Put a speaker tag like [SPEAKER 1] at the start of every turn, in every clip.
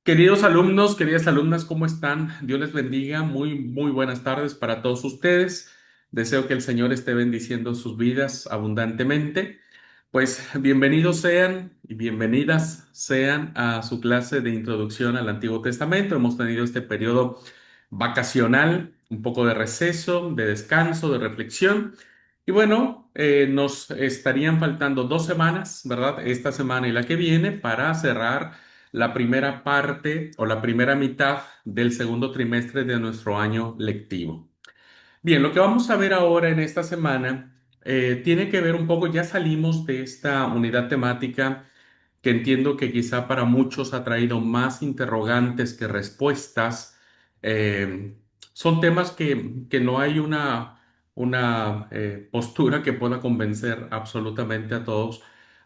[SPEAKER 1] Queridos alumnos, queridas alumnas, ¿cómo están? Dios les bendiga. Muy buenas tardes para todos ustedes. Deseo que el Señor esté bendiciendo sus vidas abundantemente. Pues bienvenidos sean y bienvenidas sean a su clase de introducción al Antiguo Testamento. Hemos tenido este periodo vacacional, un poco de receso, de descanso, de reflexión. Y bueno, nos estarían faltando 2 semanas, ¿verdad? Esta semana y la que viene para cerrar la primera parte o la primera mitad del segundo trimestre de nuestro año lectivo. Bien, lo que vamos a ver ahora en esta semana tiene que ver un poco, ya salimos de esta unidad temática que entiendo que quizá para muchos ha traído más interrogantes que respuestas. Eh, Son temas que no hay una postura que pueda convencer absolutamente a todos.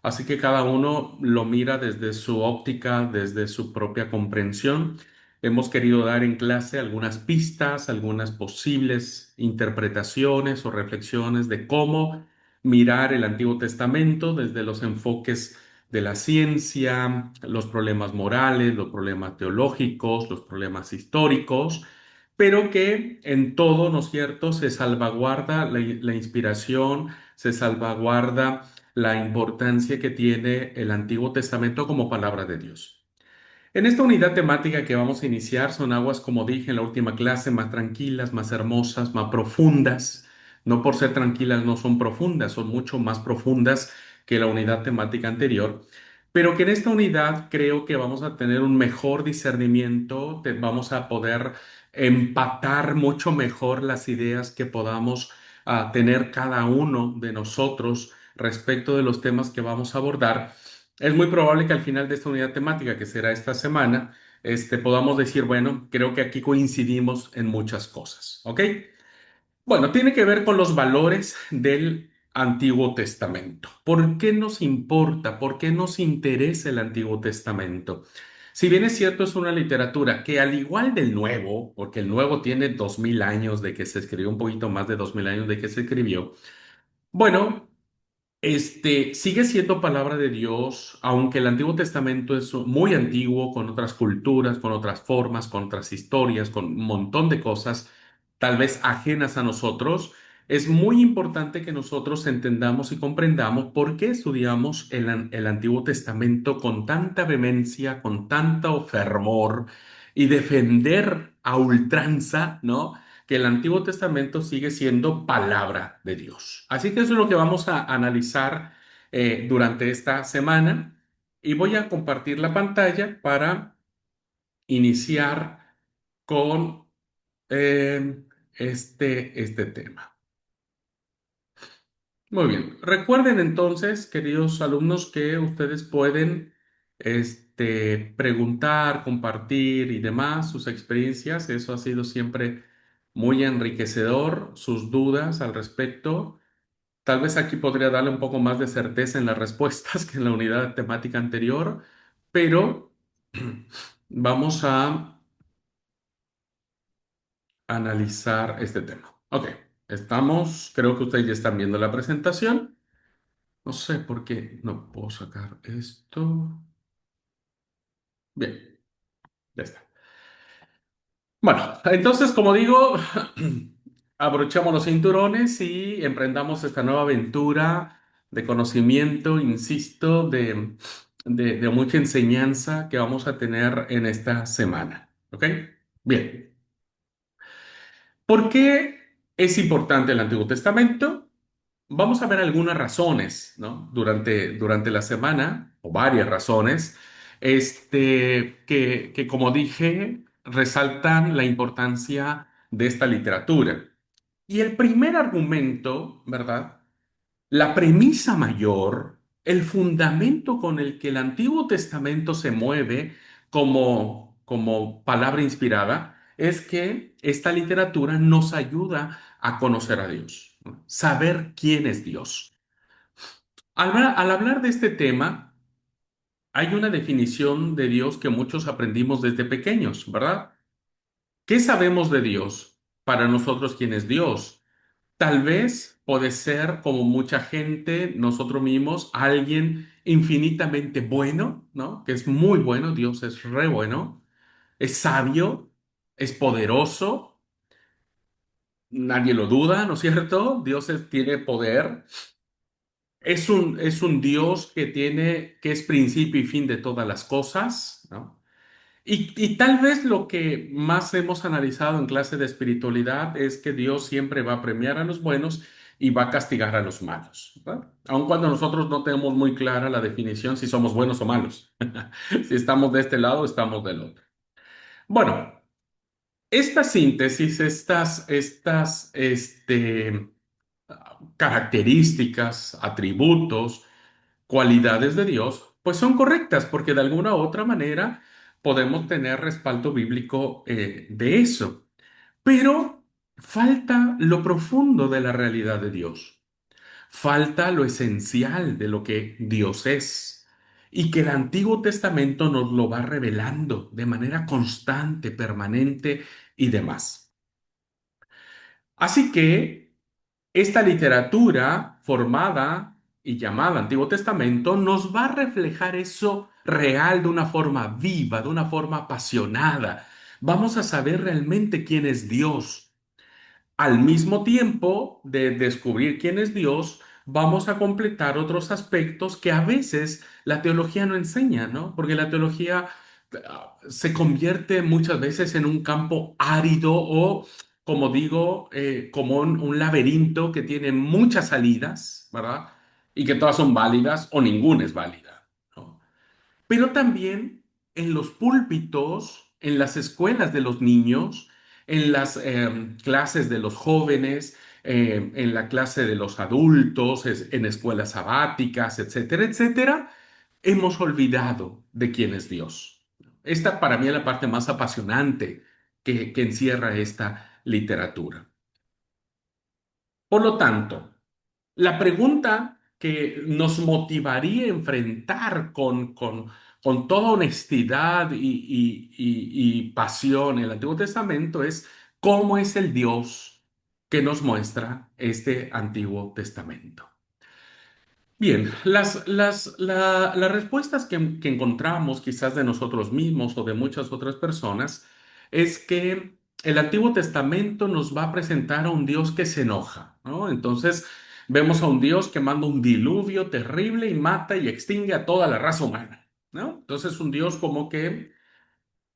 [SPEAKER 1] Así que cada uno lo mira desde su óptica, desde su propia comprensión. Hemos querido dar en clase algunas pistas, algunas posibles interpretaciones o reflexiones de cómo mirar el Antiguo Testamento desde los enfoques de la ciencia, los problemas morales, los problemas teológicos, los problemas históricos, pero que en todo, ¿no es cierto?, se salvaguarda la inspiración, se salvaguarda la importancia que tiene el Antiguo Testamento como palabra de Dios. En esta unidad temática que vamos a iniciar son aguas, como dije en la última clase, más tranquilas, más hermosas, más profundas. No por ser tranquilas no son profundas, son mucho más profundas que la unidad temática anterior, pero que en esta unidad creo que vamos a tener un mejor discernimiento, vamos a poder empatar mucho mejor las ideas que podamos tener cada uno de nosotros respecto de los temas que vamos a abordar. Es muy probable que al final de esta unidad temática, que será esta semana, podamos decir, bueno, creo que aquí coincidimos en muchas cosas, ¿ok? Bueno, tiene que ver con los valores del Antiguo Testamento. ¿Por qué nos importa? ¿Por qué nos interesa el Antiguo Testamento? Si bien es cierto, es una literatura que al igual del Nuevo, porque el Nuevo tiene 2000 años de que se escribió, un poquito más de 2000 años de que se escribió, bueno, sigue siendo palabra de Dios, aunque el Antiguo Testamento es muy antiguo, con otras culturas, con otras formas, con otras historias, con un montón de cosas, tal vez ajenas a nosotros. Es muy importante que nosotros entendamos y comprendamos por qué estudiamos el Antiguo Testamento con tanta vehemencia, con tanto fervor y defender a ultranza, ¿no? Que el Antiguo Testamento sigue siendo palabra de Dios. Así que eso es lo que vamos a analizar durante esta semana y voy a compartir la pantalla para iniciar con este tema. Muy bien. Recuerden entonces, queridos alumnos, que ustedes pueden preguntar, compartir y demás sus experiencias. Eso ha sido siempre muy enriquecedor, sus dudas al respecto. Tal vez aquí podría darle un poco más de certeza en las respuestas que en la unidad temática anterior, pero vamos a analizar este tema. Ok, estamos, creo que ustedes ya están viendo la presentación. No sé por qué no puedo sacar esto. Bien, ya está. Bueno, entonces, como digo, abrochamos los cinturones y emprendamos esta nueva aventura de conocimiento, insisto, de mucha enseñanza que vamos a tener en esta semana. ¿Ok? Bien. ¿Por qué es importante el Antiguo Testamento? Vamos a ver algunas razones, ¿no? Durante la semana, o varias razones, que, como dije, resaltan la importancia de esta literatura. Y el primer argumento, ¿verdad? La premisa mayor, el fundamento con el que el Antiguo Testamento se mueve como palabra inspirada, es que esta literatura nos ayuda a conocer a Dios, ¿no? Saber quién es Dios. Al hablar de este tema, hay una definición de Dios que muchos aprendimos desde pequeños, ¿verdad? ¿Qué sabemos de Dios? Para nosotros, ¿quién es Dios? Tal vez puede ser, como mucha gente, nosotros mismos, alguien infinitamente bueno, ¿no? Que es muy bueno, Dios es re bueno. es sabio, es poderoso, nadie lo duda, ¿no es cierto? Tiene poder. Es un Dios que es principio y fin de todas las cosas, ¿no? Y tal vez lo que más hemos analizado en clase de espiritualidad es que Dios siempre va a premiar a los buenos y va a castigar a los malos, ¿verdad? Aun cuando nosotros no tenemos muy clara la definición si somos buenos o malos. Si estamos de este lado, estamos del otro. Bueno, esta síntesis, características, atributos, cualidades de Dios, pues son correctas, porque de alguna u otra manera podemos tener respaldo bíblico de eso. Pero falta lo profundo de la realidad de Dios. Falta lo esencial de lo que Dios es. Y que el Antiguo Testamento nos lo va revelando de manera constante, permanente y demás. Así que esta literatura formada y llamada Antiguo Testamento nos va a reflejar eso real de una forma viva, de una forma apasionada. Vamos a saber realmente quién es Dios. Al mismo tiempo de descubrir quién es Dios, vamos a completar otros aspectos que a veces la teología no enseña, ¿no? Porque la teología se convierte muchas veces en un campo árido o, como digo, como un laberinto que tiene muchas salidas, ¿verdad? Y que todas son válidas o ninguna es válida, ¿no? Pero también en los púlpitos, en las escuelas de los niños, en las clases de los jóvenes, en la clase de los adultos, en escuelas sabáticas, etcétera, etcétera, hemos olvidado de quién es Dios. Esta para mí es la parte más apasionante que encierra esta literatura. Por lo tanto, la pregunta que nos motivaría a enfrentar con toda honestidad y pasión el Antiguo Testamento es ¿cómo es el Dios que nos muestra este Antiguo Testamento? Bien, las respuestas que encontramos quizás de nosotros mismos o de muchas otras personas es que el Antiguo Testamento nos va a presentar a un Dios que se enoja, ¿no? Entonces vemos a un Dios que manda un diluvio terrible y mata y extingue a toda la raza humana, ¿no? Entonces un Dios como que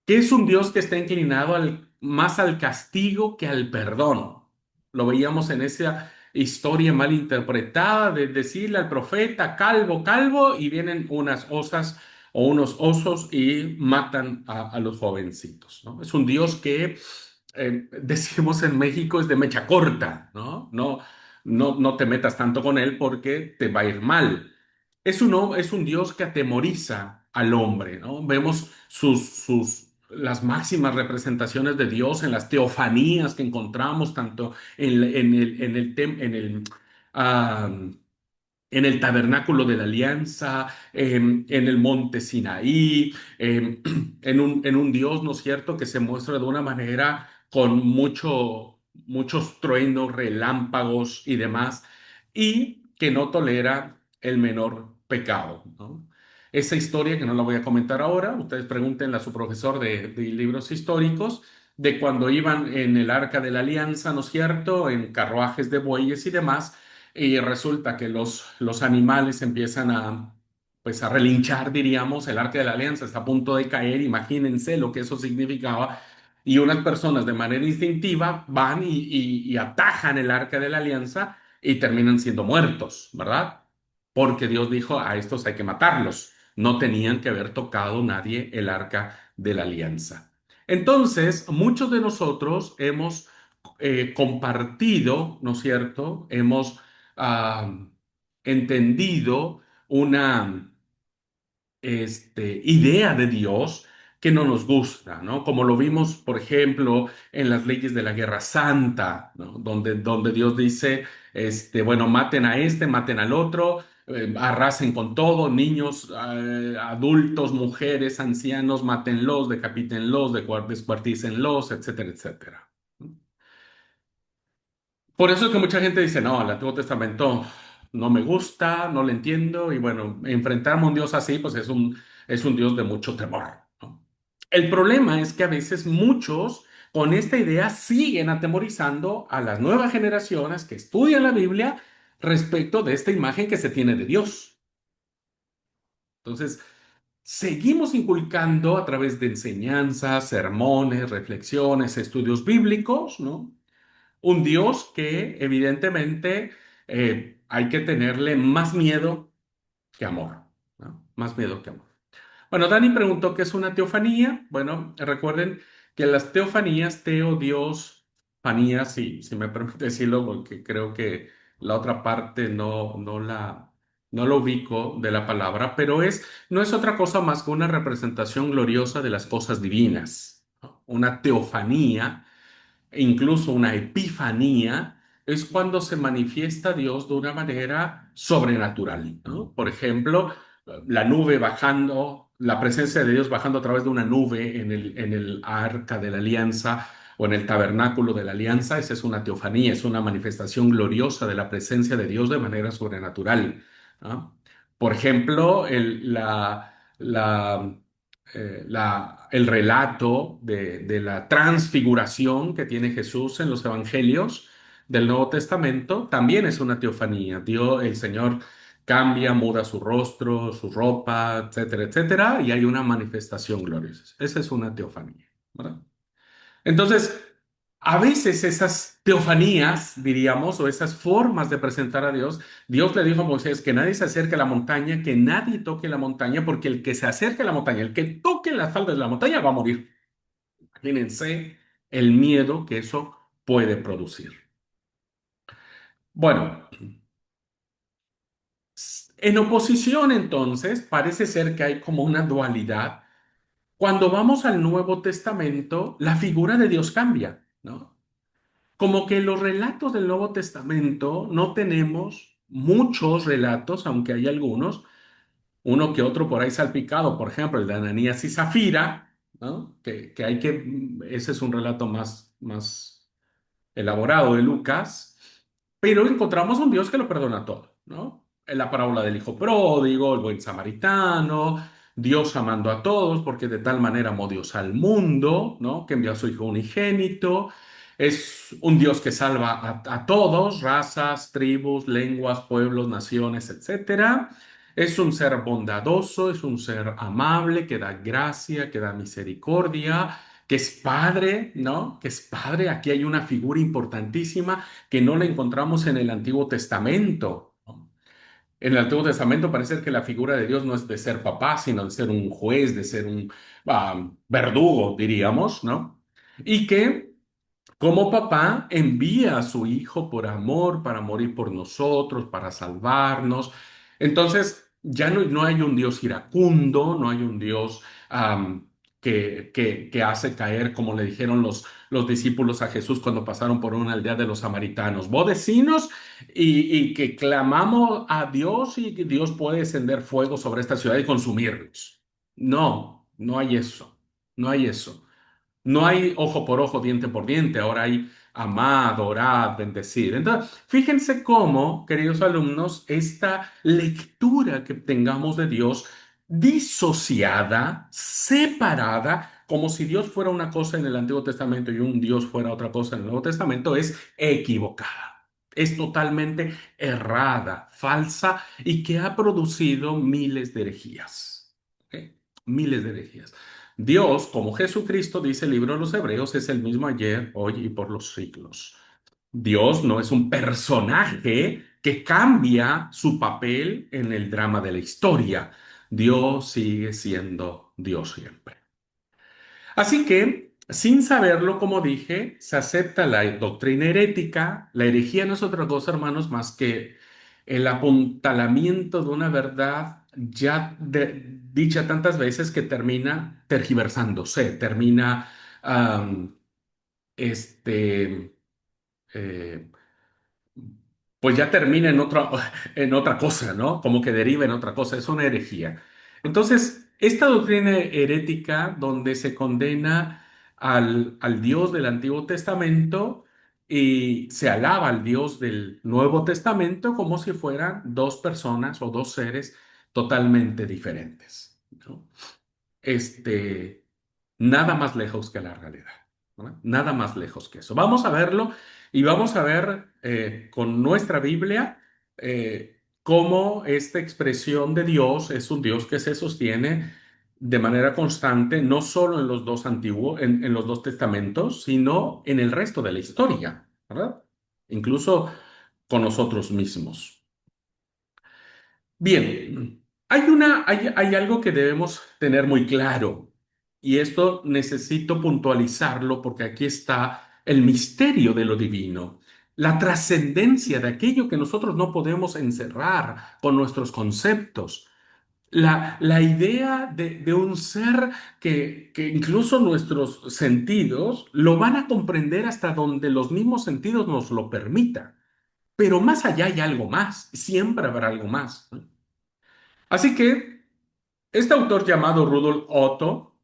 [SPEAKER 1] es un Dios que está inclinado más al castigo que al perdón. Lo veíamos en esa historia mal interpretada de decirle al profeta, calvo, calvo, y vienen unas osas o unos osos y matan a los jovencitos, ¿no? Es un Dios que, decimos en México, es de mecha corta, ¿no? No te metas tanto con él porque te va a ir mal. Es un Dios que atemoriza al hombre, ¿no? Vemos las máximas representaciones de Dios en las teofanías que encontramos tanto ah, en el tabernáculo de la alianza, en el monte Sinaí, en un Dios, ¿no es cierto?, que se muestra de una manera con muchos truenos, relámpagos y demás, y que no tolera el menor pecado, ¿no? Esa historia, que no la voy a comentar ahora, ustedes pregúntenle a su profesor de libros históricos, de cuando iban en el Arca de la Alianza, ¿no es cierto?, en carruajes de bueyes y demás, y resulta que los animales empiezan pues a relinchar, diríamos, el Arca de la Alianza está a punto de caer, imagínense lo que eso significaba, y unas personas de manera instintiva van y atajan el Arca de la Alianza y terminan siendo muertos, ¿verdad? Porque Dios dijo, a estos hay que matarlos. No tenían que haber tocado nadie el Arca de la Alianza. Entonces, muchos de nosotros hemos compartido, ¿no es cierto? Hemos ah, entendido una idea de Dios que no nos gusta, ¿no? Como lo vimos, por ejemplo, en las leyes de la Guerra Santa, ¿no? Donde Dios dice, bueno, maten al otro, arrasen con todo, niños, adultos, mujeres, ancianos, mátenlos, decapítenlos, descuartícenlos, etcétera, etcétera. Por eso es que mucha gente dice, no, el Antiguo Testamento no me gusta, no lo entiendo, y bueno, enfrentarme a un Dios así, pues es un Dios de mucho temor, ¿no? El problema es que a veces muchos con esta idea siguen atemorizando a las nuevas generaciones que estudian la Biblia respecto de esta imagen que se tiene de Dios. Entonces, seguimos inculcando a través de enseñanzas, sermones, reflexiones, estudios bíblicos, ¿no? Un Dios que evidentemente hay que tenerle más miedo que amor, ¿no? Más miedo que amor. Bueno, Dani preguntó qué es una teofanía. Bueno, recuerden que las teofanías, teo, Dios, fanía, si me permite decirlo, porque creo que la otra parte no lo ubico de la palabra, pero no es otra cosa más que una representación gloriosa de las cosas divinas, ¿no? Una teofanía e incluso una epifanía, es cuando se manifiesta Dios de una manera sobrenatural, ¿no? Por ejemplo, la nube bajando, la presencia de Dios bajando a través de una nube en el arca de la alianza o en el tabernáculo de la alianza, esa es una teofanía, es una manifestación gloriosa de la presencia de Dios de manera sobrenatural, ¿no? Por ejemplo, el relato de la transfiguración que tiene Jesús en los evangelios del Nuevo Testamento también es una teofanía. Dios, el Señor cambia, muda su rostro, su ropa, etcétera, etcétera, y hay una manifestación gloriosa. Esa es una teofanía, ¿verdad? Entonces, a veces esas teofanías, diríamos, o esas formas de presentar a Dios, Dios le dijo a Moisés que nadie se acerque a la montaña, que nadie toque la montaña, porque el que se acerque a la montaña, el que toque las faldas de la montaña va a morir. Imagínense el miedo que eso puede producir. Bueno, en oposición entonces, parece ser que hay como una dualidad. Cuando vamos al Nuevo Testamento, la figura de Dios cambia, ¿no? Como que en los relatos del Nuevo Testamento no tenemos muchos relatos, aunque hay algunos, uno que otro por ahí salpicado, por ejemplo, el de Ananías y Zafira, ¿no? Ese es un relato más elaborado de Lucas, pero encontramos un Dios que lo perdona todo, ¿no? En la parábola del hijo pródigo, el buen samaritano, Dios amando a todos, porque de tal manera amó Dios al mundo, ¿no? Que envió a su hijo unigénito. Es un Dios que salva a todos, razas, tribus, lenguas, pueblos, naciones, etcétera. Es un ser bondadoso, es un ser amable, que da gracia, que da misericordia, que es padre, ¿no? Que es padre. Aquí hay una figura importantísima que no la encontramos en el Antiguo Testamento, ¿no? En el Antiguo Testamento parece que la figura de Dios no es de ser papá, sino de ser un juez, de ser un verdugo, diríamos, ¿no? Y que como papá envía a su hijo por amor para morir por nosotros, para salvarnos. Entonces, ya no hay un Dios iracundo, no hay un Dios que hace caer, como le dijeron los discípulos a Jesús cuando pasaron por una aldea de los samaritanos, bodecinos, y que clamamos a Dios y que Dios puede encender fuego sobre esta ciudad y consumirlos. No, no hay eso, no hay eso. No hay ojo por ojo, diente por diente, ahora hay amad, orad, bendecir. Entonces, fíjense cómo, queridos alumnos, esta lectura que tengamos de Dios disociada, separada, como si Dios fuera una cosa en el Antiguo Testamento y un Dios fuera otra cosa en el Nuevo Testamento, es equivocada. Es totalmente errada, falsa y que ha producido miles de herejías. ¿Ok? Miles de herejías. Dios, como Jesucristo dice el libro de los Hebreos, es el mismo ayer, hoy y por los siglos. Dios no es un personaje que cambia su papel en el drama de la historia. Dios sigue siendo Dios siempre. Así que, sin saberlo, como dije, se acepta la doctrina herética. La herejía no es otra cosa, hermanos, más que el apuntalamiento de una verdad dicha tantas veces que termina tergiversándose, termina, am, este, eh, pues ya termina en otra cosa, ¿no? Como que deriva en otra cosa, es una herejía. Entonces, esta doctrina herética donde se condena al Dios del Antiguo Testamento y se alaba al Dios del Nuevo Testamento como si fueran dos personas o dos seres totalmente diferentes, ¿no? Este, Nada más lejos que la realidad, ¿verdad? Nada más lejos que eso. Vamos a verlo y vamos a ver con nuestra Biblia cómo esta expresión de Dios es un Dios que se sostiene de manera constante, no solo en los dos antiguos, en los dos testamentos, sino en el resto de la historia, ¿verdad? Incluso con nosotros mismos. Bien, hay algo que debemos tener muy claro, y esto necesito puntualizarlo porque aquí está el misterio de lo divino, la trascendencia de aquello que nosotros no podemos encerrar con nuestros conceptos. La idea de un ser que incluso nuestros sentidos lo van a comprender hasta donde los mismos sentidos nos lo permitan. Pero más allá hay algo más, siempre habrá algo más. Así que este autor llamado Rudolf Otto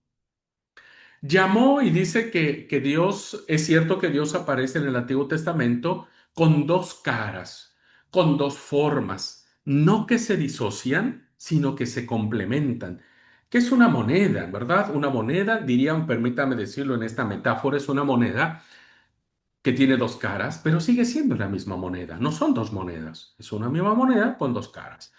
[SPEAKER 1] llamó y dice que Dios, es cierto que Dios aparece en el Antiguo Testamento con dos caras, con dos formas, no que se disocian, sino que se complementan. Que es una moneda, ¿verdad? Una moneda, dirían, permítame decirlo en esta metáfora, es una moneda que tiene dos caras, pero sigue siendo la misma moneda. No son dos monedas, es una misma moneda con dos caras.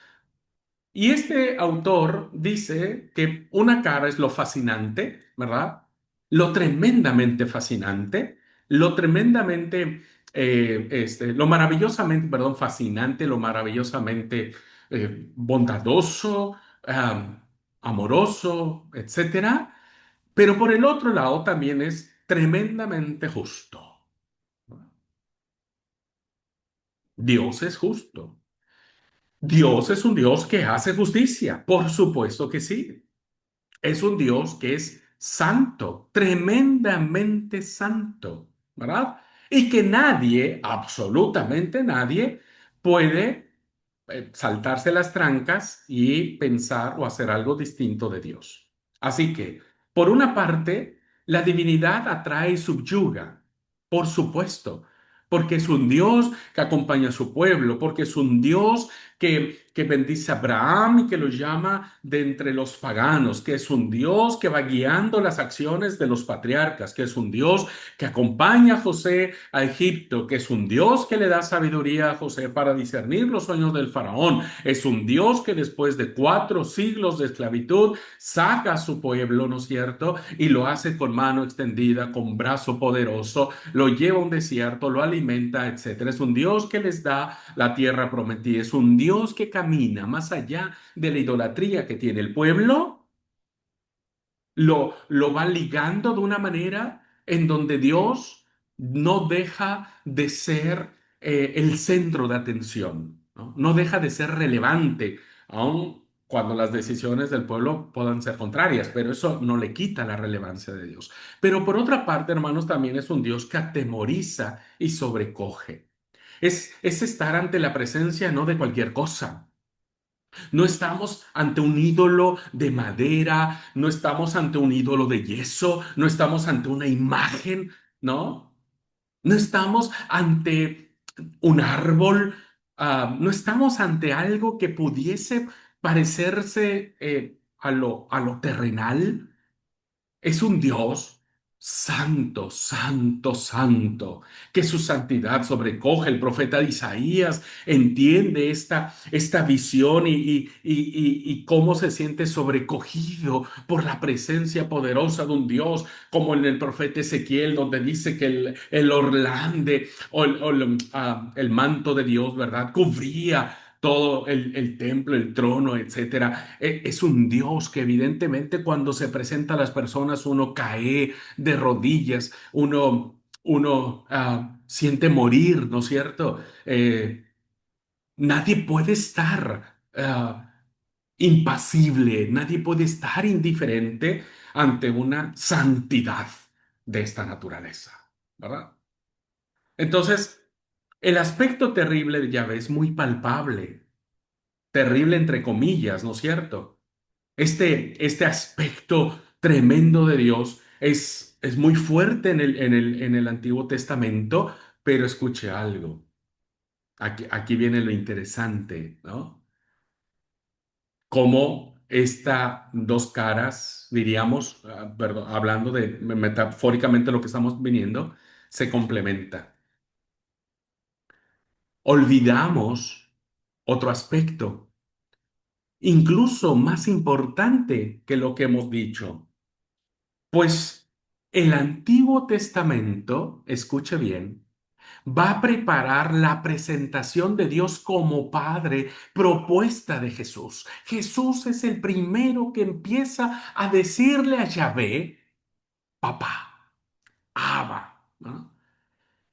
[SPEAKER 1] Y este autor dice que una cara es lo fascinante, ¿verdad? Lo tremendamente fascinante, lo tremendamente, lo maravillosamente, perdón, fascinante, lo maravillosamente bondadoso, amoroso, etcétera. Pero por el otro lado también es tremendamente justo. Dios es justo. Dios es un Dios que hace justicia, por supuesto que sí. Es un Dios que es santo, tremendamente santo, ¿verdad? Y que nadie, absolutamente nadie, puede saltarse las trancas y pensar o hacer algo distinto de Dios. Así que, por una parte, la divinidad atrae y subyuga, por supuesto, porque es un Dios que acompaña a su pueblo, porque es un Dios que bendice a Abraham y que lo llama de entre los paganos, que es un Dios que va guiando las acciones de los patriarcas, que es un Dios que acompaña a José a Egipto, que es un Dios que le da sabiduría a José para discernir los sueños del faraón, es un Dios que después de 4 siglos de esclavitud saca a su pueblo, ¿no es cierto? Y lo hace con mano extendida, con brazo poderoso, lo lleva a un desierto, lo alimenta, etcétera. Es un Dios que les da la tierra prometida, es un Dios que camina más allá de la idolatría que tiene el pueblo, lo va ligando de una manera en donde Dios no deja de ser el centro de atención, ¿no? No deja de ser relevante, aun cuando las decisiones del pueblo puedan ser contrarias, pero eso no le quita la relevancia de Dios. Pero por otra parte, hermanos, también es un Dios que atemoriza y sobrecoge. Es estar ante la presencia no de cualquier cosa. No estamos ante un ídolo de madera, no estamos ante un ídolo de yeso, no estamos ante una imagen, ¿no? No estamos ante un árbol, no estamos ante algo que pudiese parecerse a lo terrenal. Es un Dios santo, santo, santo, que su santidad sobrecoge. El profeta Isaías entiende esta visión y cómo se siente sobrecogido por la presencia poderosa de un Dios, como en el profeta Ezequiel, donde dice que el orlande o el manto de Dios, ¿verdad? Cubría todo el templo, el trono, etcétera. Es un Dios que evidentemente cuando se presenta a las personas uno cae de rodillas, uno siente morir, ¿no es cierto? Nadie puede estar impasible, nadie puede estar indiferente ante una santidad de esta naturaleza, ¿verdad? Entonces, el aspecto terrible de Yahvé es muy palpable, terrible entre comillas, ¿no es cierto? Este aspecto tremendo de Dios es muy fuerte en el Antiguo Testamento, pero escuche algo. Aquí viene lo interesante, ¿no? esta dos caras, diríamos, perdón, hablando de metafóricamente lo que estamos viniendo, se complementa. Olvidamos otro aspecto, incluso más importante que lo que hemos dicho, pues el Antiguo Testamento, escuche bien, va a preparar la presentación de Dios como Padre propuesta de Jesús. Jesús es el primero que empieza a decirle a Yahvé, papá, Abba, ¿no?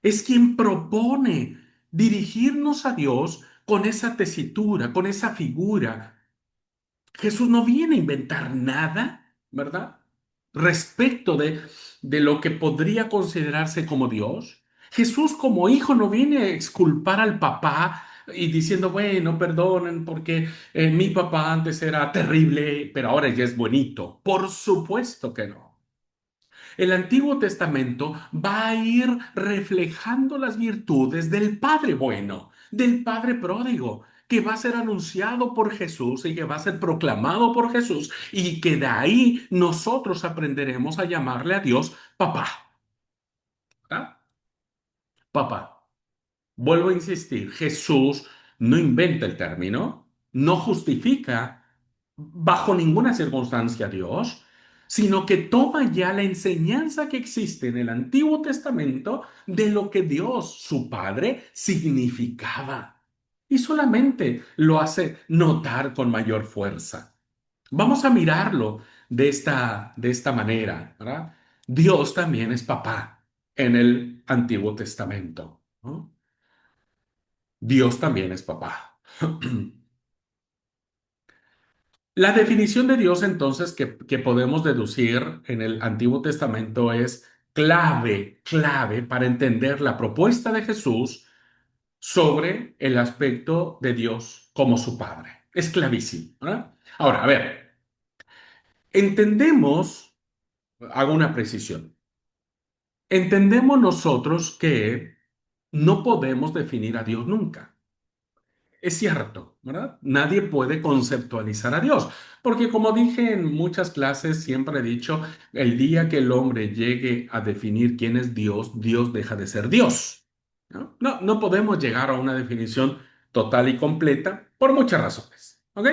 [SPEAKER 1] Es quien propone dirigirnos a Dios con esa tesitura, con esa figura. Jesús no viene a inventar nada, ¿verdad? Respecto de lo que podría considerarse como Dios. Jesús como hijo no viene a exculpar al papá y diciendo, bueno, perdonen porque mi papá antes era terrible, pero ahora ya es bonito. Por supuesto que no. El Antiguo Testamento va a ir reflejando las virtudes del Padre bueno, del Padre pródigo, que va a ser anunciado por Jesús y que va a ser proclamado por Jesús y que de ahí nosotros aprenderemos a llamarle a Dios papá. ¿Ah? Papá. Vuelvo a insistir, Jesús no inventa el término, no justifica bajo ninguna circunstancia a Dios, sino que toma ya la enseñanza que existe en el Antiguo Testamento de lo que Dios, su Padre, significaba. Y solamente lo hace notar con mayor fuerza. Vamos a mirarlo de esta manera, ¿verdad? Dios también es papá en el Antiguo Testamento, ¿no? Dios también es papá. La definición de Dios entonces que podemos deducir en el Antiguo Testamento es clave para entender la propuesta de Jesús sobre el aspecto de Dios como su Padre. Es clavísimo, ¿verdad? Ahora, a ver, entendemos, hago una precisión, entendemos nosotros que no podemos definir a Dios nunca. Es cierto, ¿verdad? Nadie puede conceptualizar a Dios, porque como dije en muchas clases, siempre he dicho, el día que el hombre llegue a definir quién es Dios, Dios deja de ser Dios. ¿No? No podemos llegar a una definición total y completa por muchas razones, ¿ok?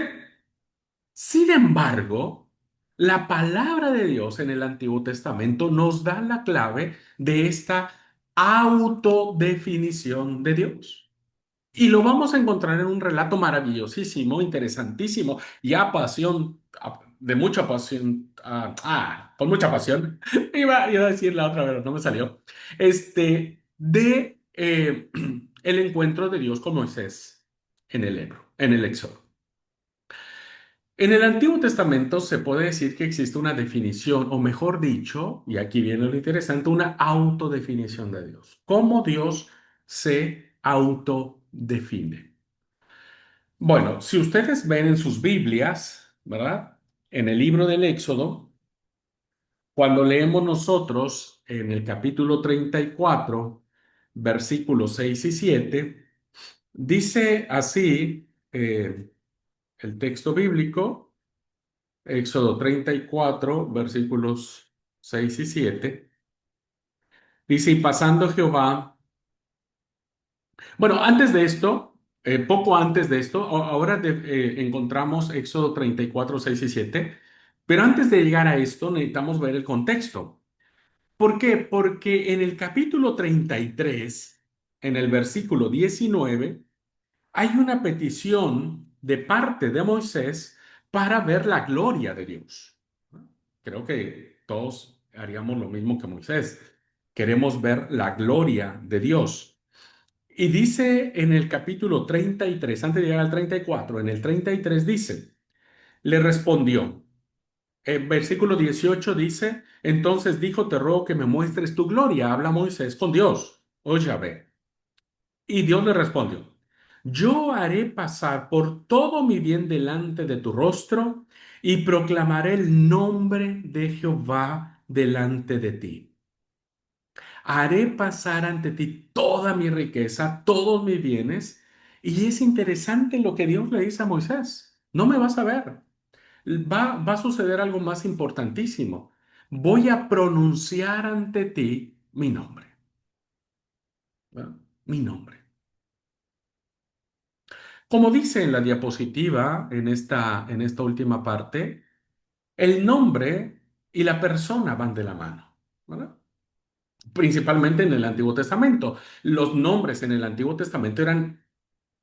[SPEAKER 1] Sin embargo, la palabra de Dios en el Antiguo Testamento nos da la clave de esta autodefinición de Dios. Y lo vamos a encontrar en un relato maravillosísimo, interesantísimo y a pasión, de mucha pasión, con mucha pasión. Iba a decir la otra, pero no me salió. El encuentro de Dios con Moisés en el Éxodo. En el Antiguo Testamento se puede decir que existe una definición, o mejor dicho, y aquí viene lo interesante, una autodefinición de Dios. ¿Cómo Dios se autodefine? Bueno, si ustedes ven en sus Biblias, ¿verdad? En el libro del Éxodo, cuando leemos nosotros en el capítulo 34, versículos 6 y 7, dice así el texto bíblico, Éxodo 34, versículos 6 y 7, dice, y pasando Jehová. Bueno, antes de esto, poco antes de esto, ahora encontramos Éxodo 34, 6 y 7, pero antes de llegar a esto necesitamos ver el contexto. ¿Por qué? Porque en el capítulo 33, en el versículo 19, hay una petición de parte de Moisés para ver la gloria de Dios. Creo que todos haríamos lo mismo que Moisés. Queremos ver la gloria de Dios. Y dice en el capítulo 33, antes de llegar al 34, en el 33 dice, le respondió, versículo 18 dice, entonces dijo, te ruego que me muestres tu gloria, habla Moisés con Dios, oh Yahvé. Y Dios le respondió, yo haré pasar por todo mi bien delante de tu rostro y proclamaré el nombre de Jehová delante de ti. Haré pasar ante ti toda mi riqueza, todos mis bienes. Y es interesante lo que Dios le dice a Moisés. No me vas a ver. va a suceder algo más importantísimo. Voy a pronunciar ante ti mi nombre. ¿Verdad? Mi nombre. Como dice en la diapositiva, en esta última parte, el nombre y la persona van de la mano. ¿Verdad? Principalmente en el Antiguo Testamento. Los nombres en el Antiguo Testamento eran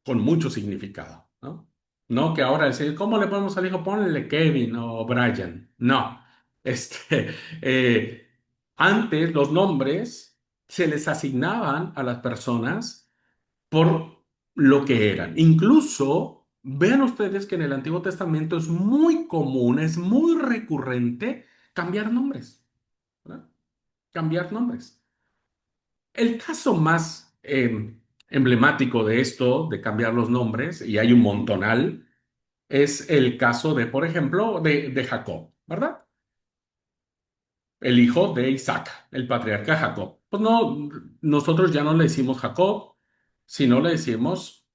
[SPEAKER 1] con mucho significado, ¿no? No que ahora decir, ¿cómo le ponemos al hijo? Ponle Kevin o Brian. No. Este, eh, Antes los nombres se les asignaban a las personas por lo que eran. Incluso, vean ustedes que en el Antiguo Testamento es muy común, es muy recurrente cambiar nombres, ¿verdad? Cambiar nombres. El caso más emblemático de esto, de cambiar los nombres, y hay un montonal, es el caso de, por ejemplo, de Jacob, ¿verdad? El hijo de Isaac, el patriarca Jacob. Pues no, nosotros ya no le decimos Jacob, sino le decimos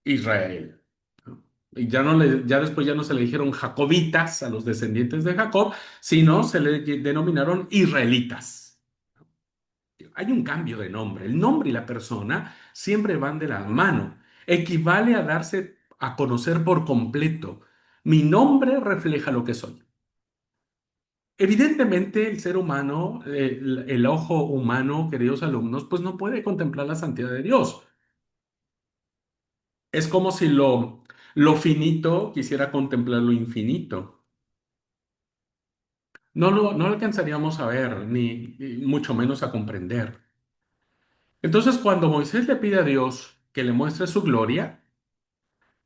[SPEAKER 1] Israel. ¿No? Y ya después ya no se le dijeron jacobitas a los descendientes de Jacob, sino se le denominaron israelitas. Hay un cambio de nombre. El nombre y la persona siempre van de la mano. Equivale a darse a conocer por completo. Mi nombre refleja lo que soy. Evidentemente, el ser humano, el ojo humano, queridos alumnos, pues no puede contemplar la santidad de Dios. Es como si lo finito quisiera contemplar lo infinito. No lo alcanzaríamos a ver, ni mucho menos a comprender. Entonces, cuando Moisés le pide a Dios que le muestre su gloria,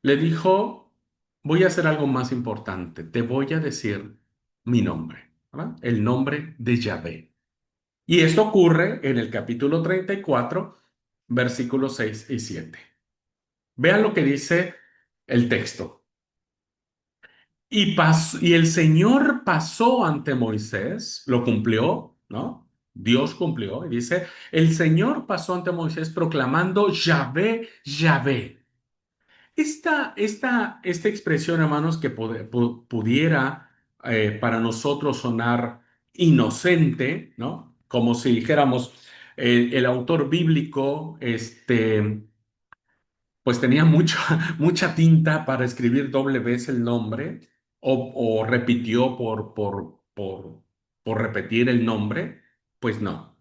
[SPEAKER 1] le dijo, voy a hacer algo más importante, te voy a decir mi nombre, ¿verdad? El nombre de Yahvé. Y esto ocurre en el capítulo 34, versículos 6 y 7. Vean lo que dice el texto. Y el Señor pasó ante Moisés, lo cumplió, ¿no? Dios cumplió y dice, el Señor pasó ante Moisés proclamando Yahvé, Yahvé. Esta expresión, hermanos, que pudiera para nosotros sonar inocente, ¿no? Como si dijéramos, el autor bíblico, pues tenía mucha, mucha tinta para escribir doble vez el nombre, o repitió por repetir el nombre, pues no.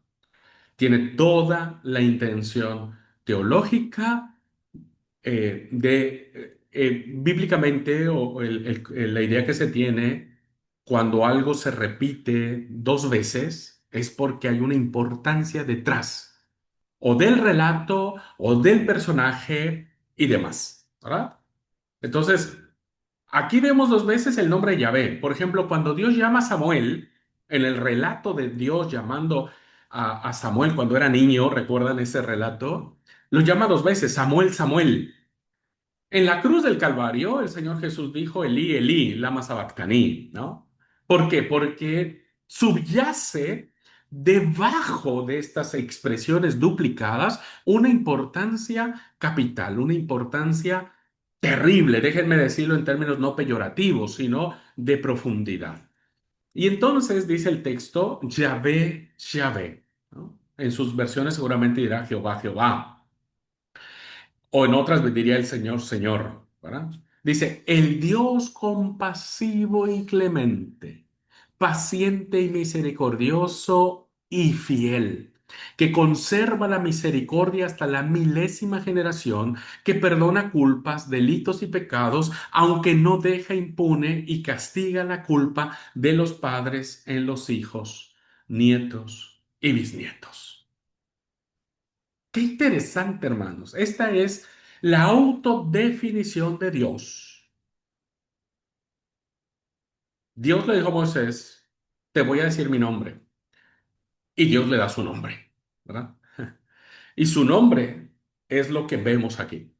[SPEAKER 1] Tiene toda la intención teológica bíblicamente o la idea que se tiene cuando algo se repite dos veces es porque hay una importancia detrás, o del relato, o del personaje y demás, ¿verdad? Entonces, aquí vemos dos veces el nombre de Yahvé. Por ejemplo, cuando Dios llama a Samuel, en el relato de Dios llamando a Samuel cuando era niño, ¿recuerdan ese relato? Lo llama dos veces, Samuel, Samuel. En la cruz del Calvario, el Señor Jesús dijo, Elí, Elí, lama sabactaní, ¿no? ¿Por qué? Porque subyace debajo de estas expresiones duplicadas una importancia capital, una importancia terrible, déjenme decirlo en términos no peyorativos, sino de profundidad. Y entonces dice el texto, Yahvé, Yahvé, ¿no? En sus versiones seguramente dirá Jehová, Jehová. O en otras diría el Señor, Señor, ¿verdad? Dice, el Dios compasivo y clemente, paciente y misericordioso y fiel, que conserva la misericordia hasta la milésima generación, que perdona culpas, delitos y pecados, aunque no deja impune y castiga la culpa de los padres en los hijos, nietos y bisnietos. Qué interesante, hermanos. Esta es la autodefinición de Dios. Dios le dijo a Moisés, te voy a decir mi nombre. Y Dios le da su nombre, ¿verdad? Y su nombre es lo que vemos aquí.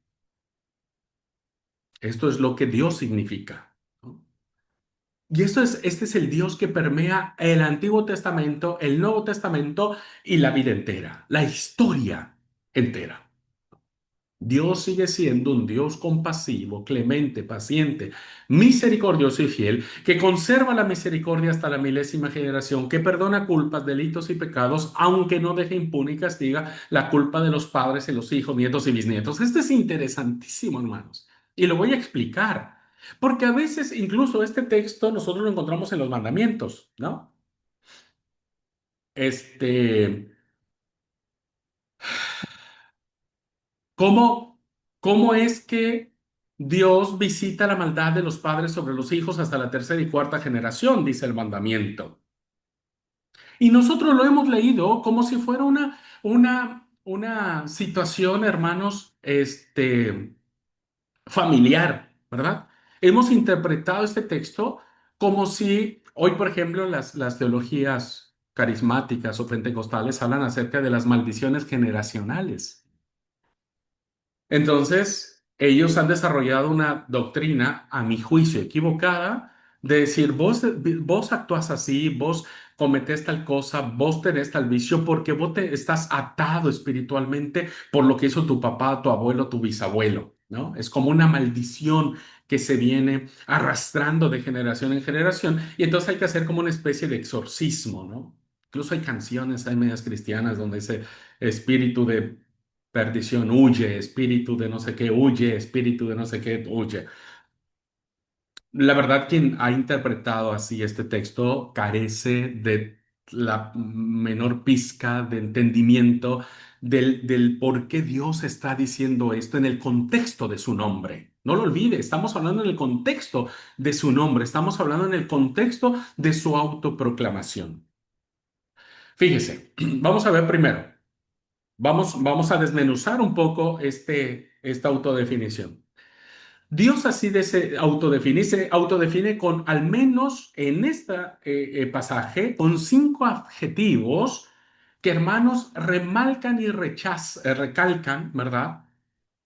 [SPEAKER 1] Esto es lo que Dios significa, ¿no? Y este es el Dios que permea el Antiguo Testamento, el Nuevo Testamento y la vida entera, la historia entera. Dios sigue siendo un Dios compasivo, clemente, paciente, misericordioso y fiel, que conserva la misericordia hasta la milésima generación, que perdona culpas, delitos y pecados, aunque no deje impune y castiga la culpa de los padres y los hijos, nietos y bisnietos. Este es interesantísimo, hermanos, y lo voy a explicar, porque a veces incluso este texto nosotros lo encontramos en los mandamientos, ¿no? Este, ¿Cómo, cómo es que Dios visita la maldad de los padres sobre los hijos hasta la tercera y cuarta generación? Dice el mandamiento. Y nosotros lo hemos leído como si fuera una situación, hermanos, familiar, ¿verdad? Hemos interpretado este texto como si hoy, por ejemplo, las teologías carismáticas o pentecostales hablan acerca de las maldiciones generacionales. Entonces, ellos han desarrollado una doctrina, a mi juicio, equivocada, de decir, vos actuás así, vos cometés tal cosa, vos tenés tal vicio, porque vos te estás atado espiritualmente por lo que hizo tu papá, tu abuelo, tu bisabuelo, ¿no? Es como una maldición que se viene arrastrando de generación en generación, y entonces hay que hacer como una especie de exorcismo, ¿no? Incluso hay canciones, hay medias cristianas donde dice espíritu de perdición, huye, espíritu de no sé qué, huye, espíritu de no sé qué, huye. La verdad, quien ha interpretado así este texto carece de la menor pizca de entendimiento del por qué Dios está diciendo esto en el contexto de su nombre. No lo olvide, estamos hablando en el contexto de su nombre, estamos hablando en el contexto de su autoproclamación. Fíjese, vamos a ver primero. Vamos a desmenuzar un poco esta autodefinición. Dios así se autodefine con, al menos en este pasaje, con cinco adjetivos que, hermanos, remarcan y recalcan, ¿verdad?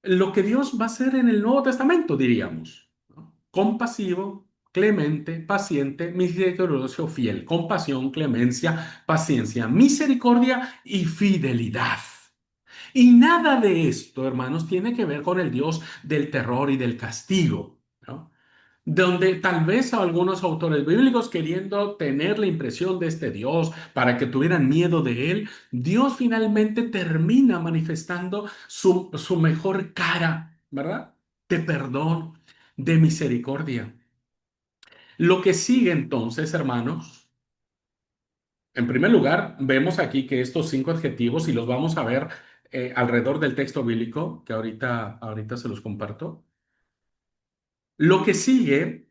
[SPEAKER 1] Lo que Dios va a hacer en el Nuevo Testamento, diríamos, ¿no? Compasivo, clemente, paciente, misericordioso, fiel, compasión, clemencia, paciencia, misericordia y fidelidad. Y nada de esto, hermanos, tiene que ver con el Dios del terror y del castigo, ¿no? Donde tal vez algunos autores bíblicos queriendo tener la impresión de este Dios para que tuvieran miedo de él, Dios finalmente termina manifestando su mejor cara, ¿verdad? De perdón, de misericordia. Lo que sigue entonces, hermanos, en primer lugar, vemos aquí que estos cinco adjetivos, y los vamos a ver alrededor del texto bíblico, que ahorita se los comparto. Lo que sigue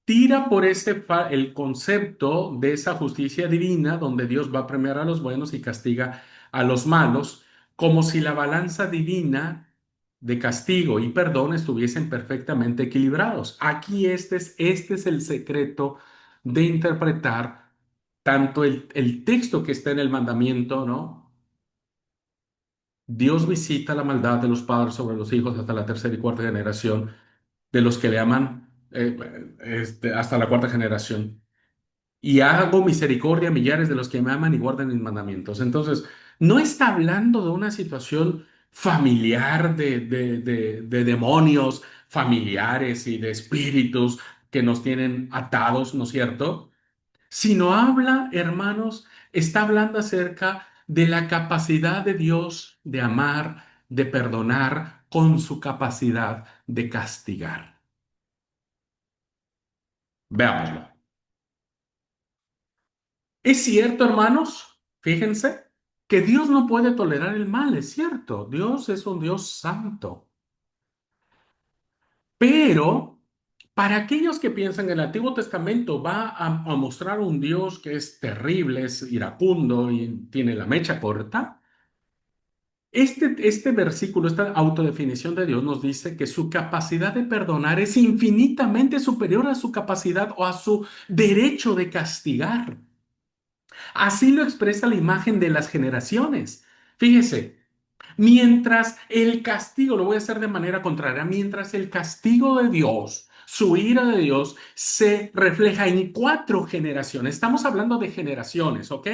[SPEAKER 1] tira por el concepto de esa justicia divina, donde Dios va a premiar a los buenos y castiga a los malos, como si la balanza divina de castigo y perdón estuviesen perfectamente equilibrados. Aquí este es el secreto de interpretar tanto el texto que está en el mandamiento, ¿no? Dios visita la maldad de los padres sobre los hijos hasta la tercera y cuarta generación, de los que le aman hasta la cuarta generación. Y hago misericordia a millares de los que me aman y guardan mis mandamientos. Entonces, no está hablando de una situación familiar de demonios familiares y de espíritus que nos tienen atados, ¿no es cierto? Sino habla, hermanos, está hablando acerca de la capacidad de Dios de amar, de perdonar, con su capacidad de castigar. Veámoslo. Es cierto, hermanos, fíjense, que Dios no puede tolerar el mal, es cierto. Dios es un Dios santo. Pero para aquellos que piensan que el Antiguo Testamento va a mostrar un Dios que es terrible, es iracundo y tiene la mecha corta, este versículo, esta autodefinición de Dios nos dice que su capacidad de perdonar es infinitamente superior a su capacidad o a su derecho de castigar. Así lo expresa la imagen de las generaciones. Fíjese, mientras el castigo, lo voy a hacer de manera contraria, mientras el castigo de Dios, su ira de Dios, se refleja en cuatro generaciones. Estamos hablando de generaciones, ¿ok?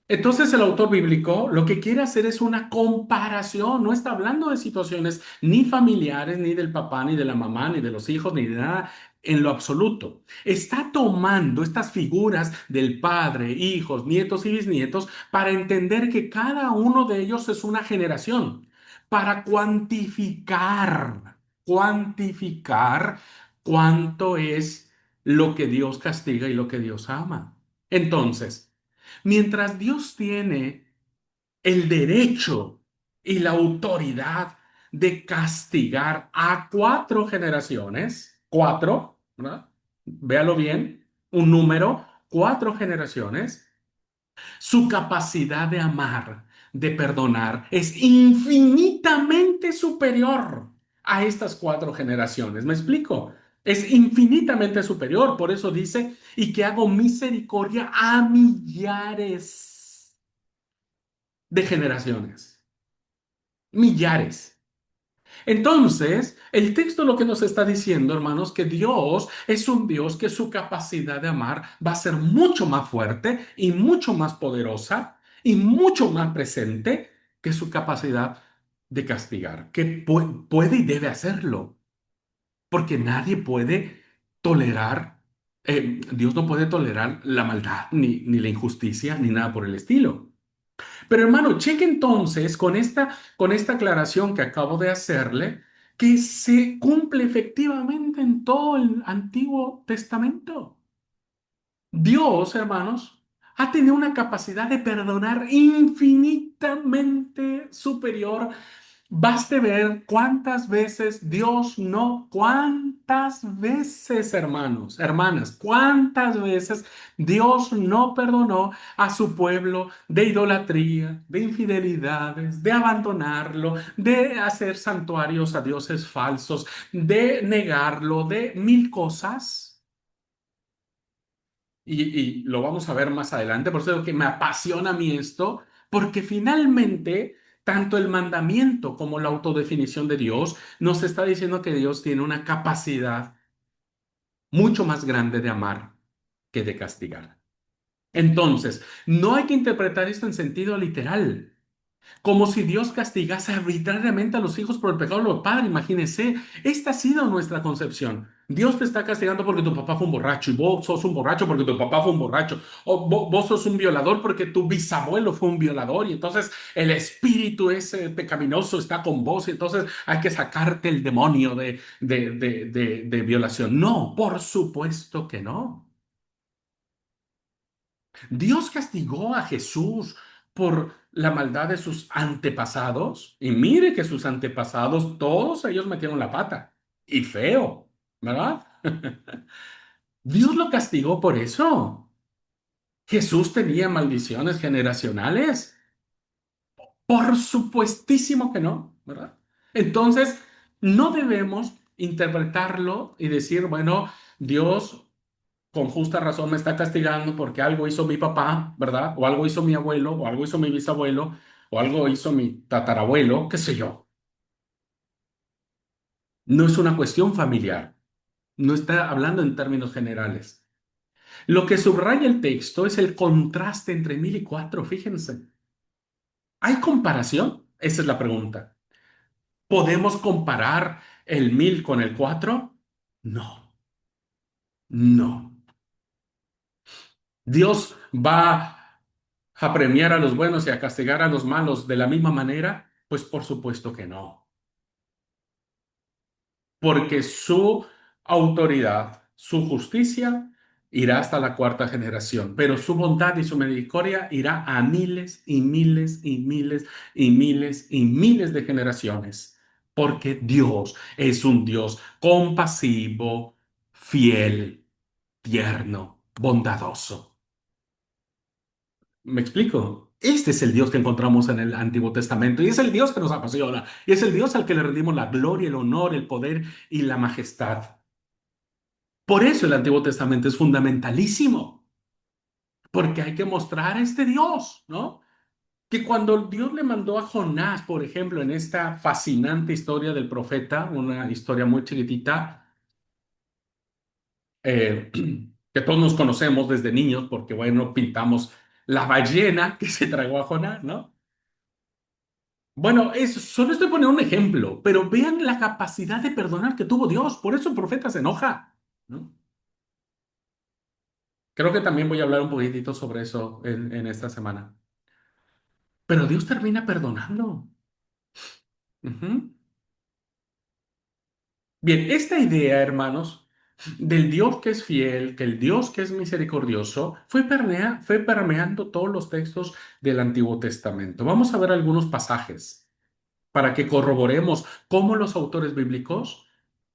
[SPEAKER 1] Entonces el autor bíblico lo que quiere hacer es una comparación, no está hablando de situaciones ni familiares, ni del papá, ni de la mamá, ni de los hijos, ni de nada en lo absoluto. Está tomando estas figuras del padre, hijos, nietos y bisnietos para entender que cada uno de ellos es una generación, para cuantificar cuánto es lo que Dios castiga y lo que Dios ama. Entonces, mientras Dios tiene el derecho y la autoridad de castigar a cuatro generaciones, cuatro, ¿verdad? Véalo bien, un número, cuatro generaciones, su capacidad de amar, de perdonar, es infinitamente superior a estas cuatro generaciones. ¿Me explico? Es infinitamente superior. Por eso dice, y que hago misericordia a millares de generaciones. Millares. Entonces, el texto lo que nos está diciendo, hermanos, que Dios es un Dios que su capacidad de amar va a ser mucho más fuerte y mucho más poderosa y mucho más presente que su capacidad de castigar, que puede y debe hacerlo, porque nadie puede tolerar, Dios no puede tolerar la maldad, ni la injusticia, ni nada por el estilo. Pero hermano, cheque entonces con esta aclaración que acabo de hacerle, que se cumple efectivamente en todo el Antiguo Testamento. Dios, hermanos, ha tenido una capacidad de perdonar infinitamente superior. Baste ver cuántas veces Dios no, cuántas veces, hermanos, hermanas, cuántas veces Dios no perdonó a su pueblo de idolatría, de infidelidades, de abandonarlo, de hacer santuarios a dioses falsos, de negarlo, de mil cosas. Y lo vamos a ver más adelante, por eso digo que me apasiona a mí esto, porque finalmente tanto el mandamiento como la autodefinición de Dios nos está diciendo que Dios tiene una capacidad mucho más grande de amar que de castigar. Entonces, no hay que interpretar esto en sentido literal. Como si Dios castigase arbitrariamente a los hijos por el pecado de los padres. Imagínense, esta ha sido nuestra concepción. Dios te está castigando porque tu papá fue un borracho y vos sos un borracho porque tu papá fue un borracho. O vos sos un violador porque tu bisabuelo fue un violador y entonces el espíritu ese pecaminoso está con vos y entonces hay que sacarte el demonio de violación. No, por supuesto que no. Dios castigó a Jesús por la maldad de sus antepasados. Y mire que sus antepasados, todos ellos metieron la pata. Y feo, ¿verdad? Dios lo castigó por eso. Jesús tenía maldiciones generacionales. Por supuestísimo que no, ¿verdad? Entonces, no debemos interpretarlo y decir, bueno, Dios con justa razón me está castigando porque algo hizo mi papá, ¿verdad? O algo hizo mi abuelo, o algo hizo mi bisabuelo, o algo hizo mi tatarabuelo, qué sé yo. No es una cuestión familiar, no está hablando en términos generales. Lo que subraya el texto es el contraste entre 1000 y 4, fíjense. ¿Hay comparación? Esa es la pregunta. ¿Podemos comparar el 1000 con el 4? No, no. Dios va a premiar a los buenos y a castigar a los malos de la misma manera? Pues por supuesto que no, porque su autoridad, su justicia irá hasta la cuarta generación, pero su bondad y su misericordia irá a miles y miles y miles y miles y miles de generaciones, porque Dios es un Dios compasivo, fiel, tierno, bondadoso. ¿Me explico? Este es el Dios que encontramos en el Antiguo Testamento y es el Dios que nos apasiona y es el Dios al que le rendimos la gloria, el honor, el poder y la majestad. Por eso el Antiguo Testamento es fundamentalísimo, porque hay que mostrar a este Dios, ¿no? Que cuando Dios le mandó a Jonás, por ejemplo, en esta fascinante historia del profeta, una historia muy chiquitita, eh, que todos nos conocemos desde niños, porque bueno, pintamos la ballena que se tragó a Jonás, ¿no? Bueno, solo estoy poniendo un ejemplo, pero vean la capacidad de perdonar que tuvo Dios. Por eso el profeta se enoja, ¿no? Creo que también voy a hablar un poquitito sobre eso en esta semana. Pero Dios termina perdonando. Ujú. Bien, esta idea, hermanos, del Dios que es fiel, que el Dios que es misericordioso, fue permeando todos los textos del Antiguo Testamento. Vamos a ver algunos pasajes para que corroboremos cómo los autores bíblicos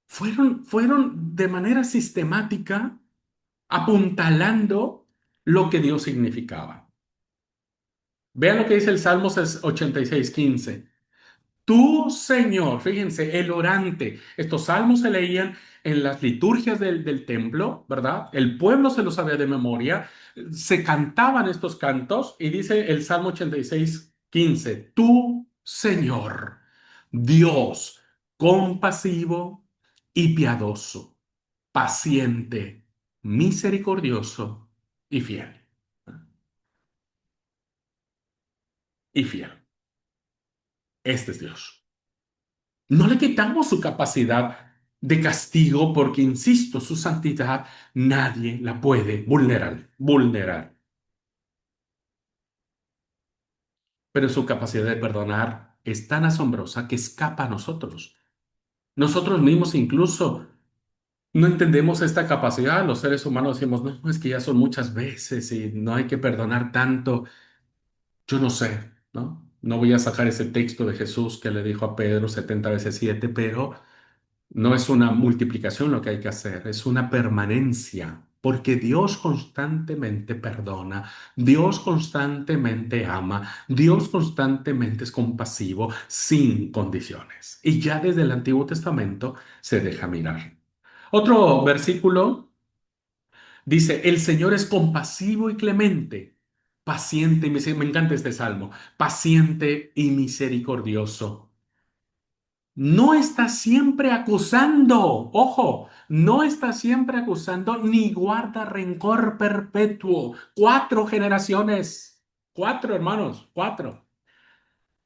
[SPEAKER 1] fueron de manera sistemática apuntalando lo que Dios significaba. Vean lo que dice el Salmo 86:15. Tú, Señor, fíjense, el orante. Estos salmos se leían en las liturgias del templo, ¿verdad? El pueblo se los sabía de memoria. Se cantaban estos cantos y dice el Salmo 86:15. Tú, Señor, Dios, compasivo y piadoso, paciente, misericordioso y fiel. Y fiel. Este es Dios. No le quitamos su capacidad de castigo porque, insisto, su santidad nadie la puede vulnerar. Pero su capacidad de perdonar es tan asombrosa que escapa a nosotros. Nosotros mismos incluso no entendemos esta capacidad. Los seres humanos decimos, no, es que ya son muchas veces y no hay que perdonar tanto. Yo no sé, ¿no? No voy a sacar ese texto de Jesús que le dijo a Pedro 70 veces 7, pero no es una multiplicación lo que hay que hacer, es una permanencia, porque Dios constantemente perdona, Dios constantemente ama, Dios constantemente es compasivo, sin condiciones. Y ya desde el Antiguo Testamento se deja mirar. Otro versículo dice, el Señor es compasivo y clemente, paciente y me encanta este salmo, paciente y misericordioso. No está siempre acusando, ojo, no está siempre acusando ni guarda rencor perpetuo. 4 generaciones, 4 hermanos, 4.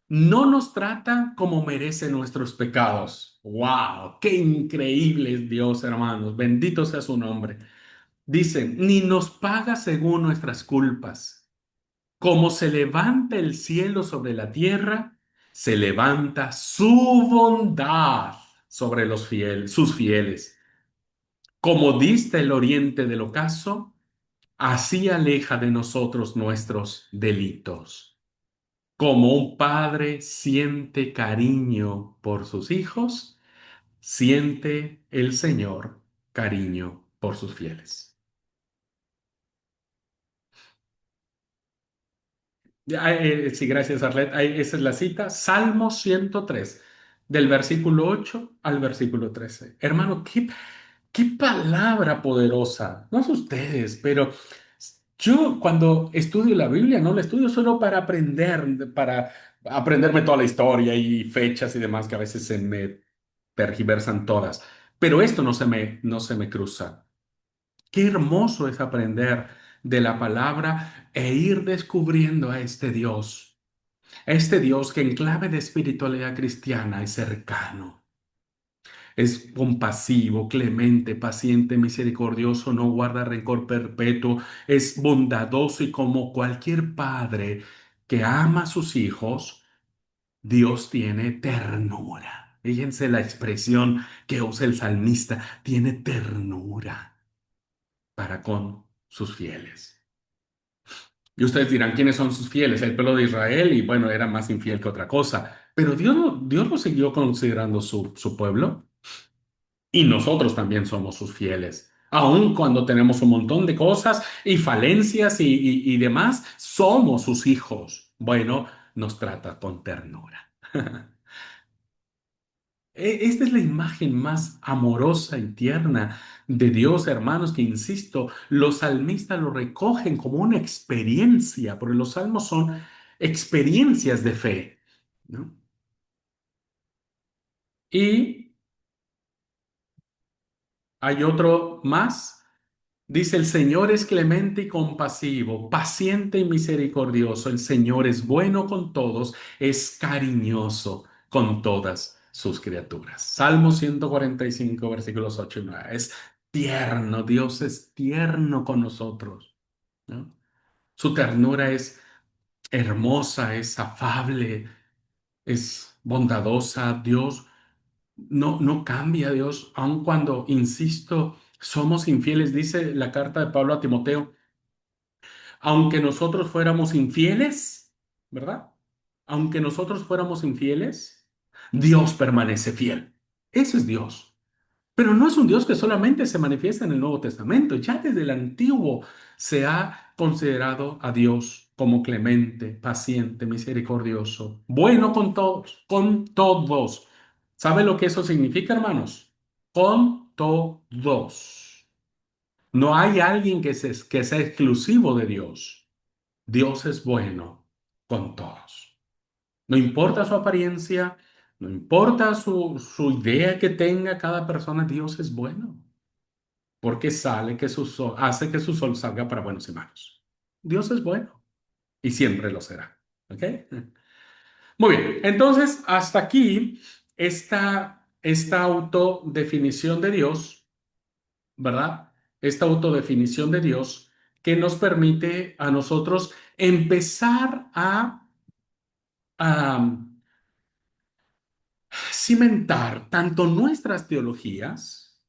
[SPEAKER 1] No nos trata como merece nuestros pecados. ¡Wow! ¡Qué increíble es Dios, hermanos! Bendito sea su nombre. Dice, ni nos paga según nuestras culpas. Como se levanta el cielo sobre la tierra, se levanta su bondad sobre sus fieles. Como dista el oriente del ocaso, así aleja de nosotros nuestros delitos. Como un padre siente cariño por sus hijos, siente el Señor cariño por sus fieles. Sí, gracias, Arlet. Esa es la cita. Salmo 103, del versículo 8 al versículo 13. Hermano, qué palabra poderosa. No sé ustedes, pero yo cuando estudio la Biblia no la estudio solo para aprenderme toda la historia y fechas y demás que a veces se me tergiversan todas. Pero esto no se me cruza. Qué hermoso es aprender de la palabra e ir descubriendo a este Dios que en clave de espiritualidad cristiana es cercano, es compasivo, clemente, paciente, misericordioso, no guarda rencor perpetuo, es bondadoso y como cualquier padre que ama a sus hijos, Dios tiene ternura. Fíjense la expresión que usa el salmista, tiene ternura para con sus fieles. Y ustedes dirán, ¿quiénes son sus fieles? El pueblo de Israel, y bueno, era más infiel que otra cosa. Pero Dios lo siguió considerando su pueblo y nosotros también somos sus fieles. Aun cuando tenemos un montón de cosas y falencias y demás, somos sus hijos. Bueno, nos trata con ternura. Esta es la imagen más amorosa y tierna de Dios, hermanos, que insisto, los salmistas lo recogen como una experiencia, porque los salmos son experiencias de fe, ¿no? Y hay otro más. Dice, el Señor es clemente y compasivo, paciente y misericordioso. El Señor es bueno con todos, es cariñoso con todas sus criaturas. Salmo 145, versículos 8 y 9. Es tierno, Dios es tierno con nosotros, ¿no? Su ternura es hermosa, es afable, es bondadosa. Dios no cambia, Dios, aun cuando, insisto, somos infieles. Dice la carta de Pablo a Timoteo, aunque nosotros fuéramos infieles, ¿verdad? Aunque nosotros fuéramos infieles, Dios permanece fiel. Ese es Dios. Pero no es un Dios que solamente se manifiesta en el Nuevo Testamento. Ya desde el Antiguo se ha considerado a Dios como clemente, paciente, misericordioso, bueno con todos, con todos. ¿Sabe lo que eso significa, hermanos? Con todos. No hay alguien que sea exclusivo de Dios. Dios es bueno con todos. No importa su apariencia, no importa su idea que tenga cada persona, Dios es bueno, porque hace que su sol salga para buenos y malos. Dios es bueno y siempre lo será. ¿Ok? Muy bien, entonces hasta aquí esta autodefinición de Dios, ¿verdad? Esta autodefinición de Dios que nos permite a nosotros empezar a cimentar tanto nuestras teologías,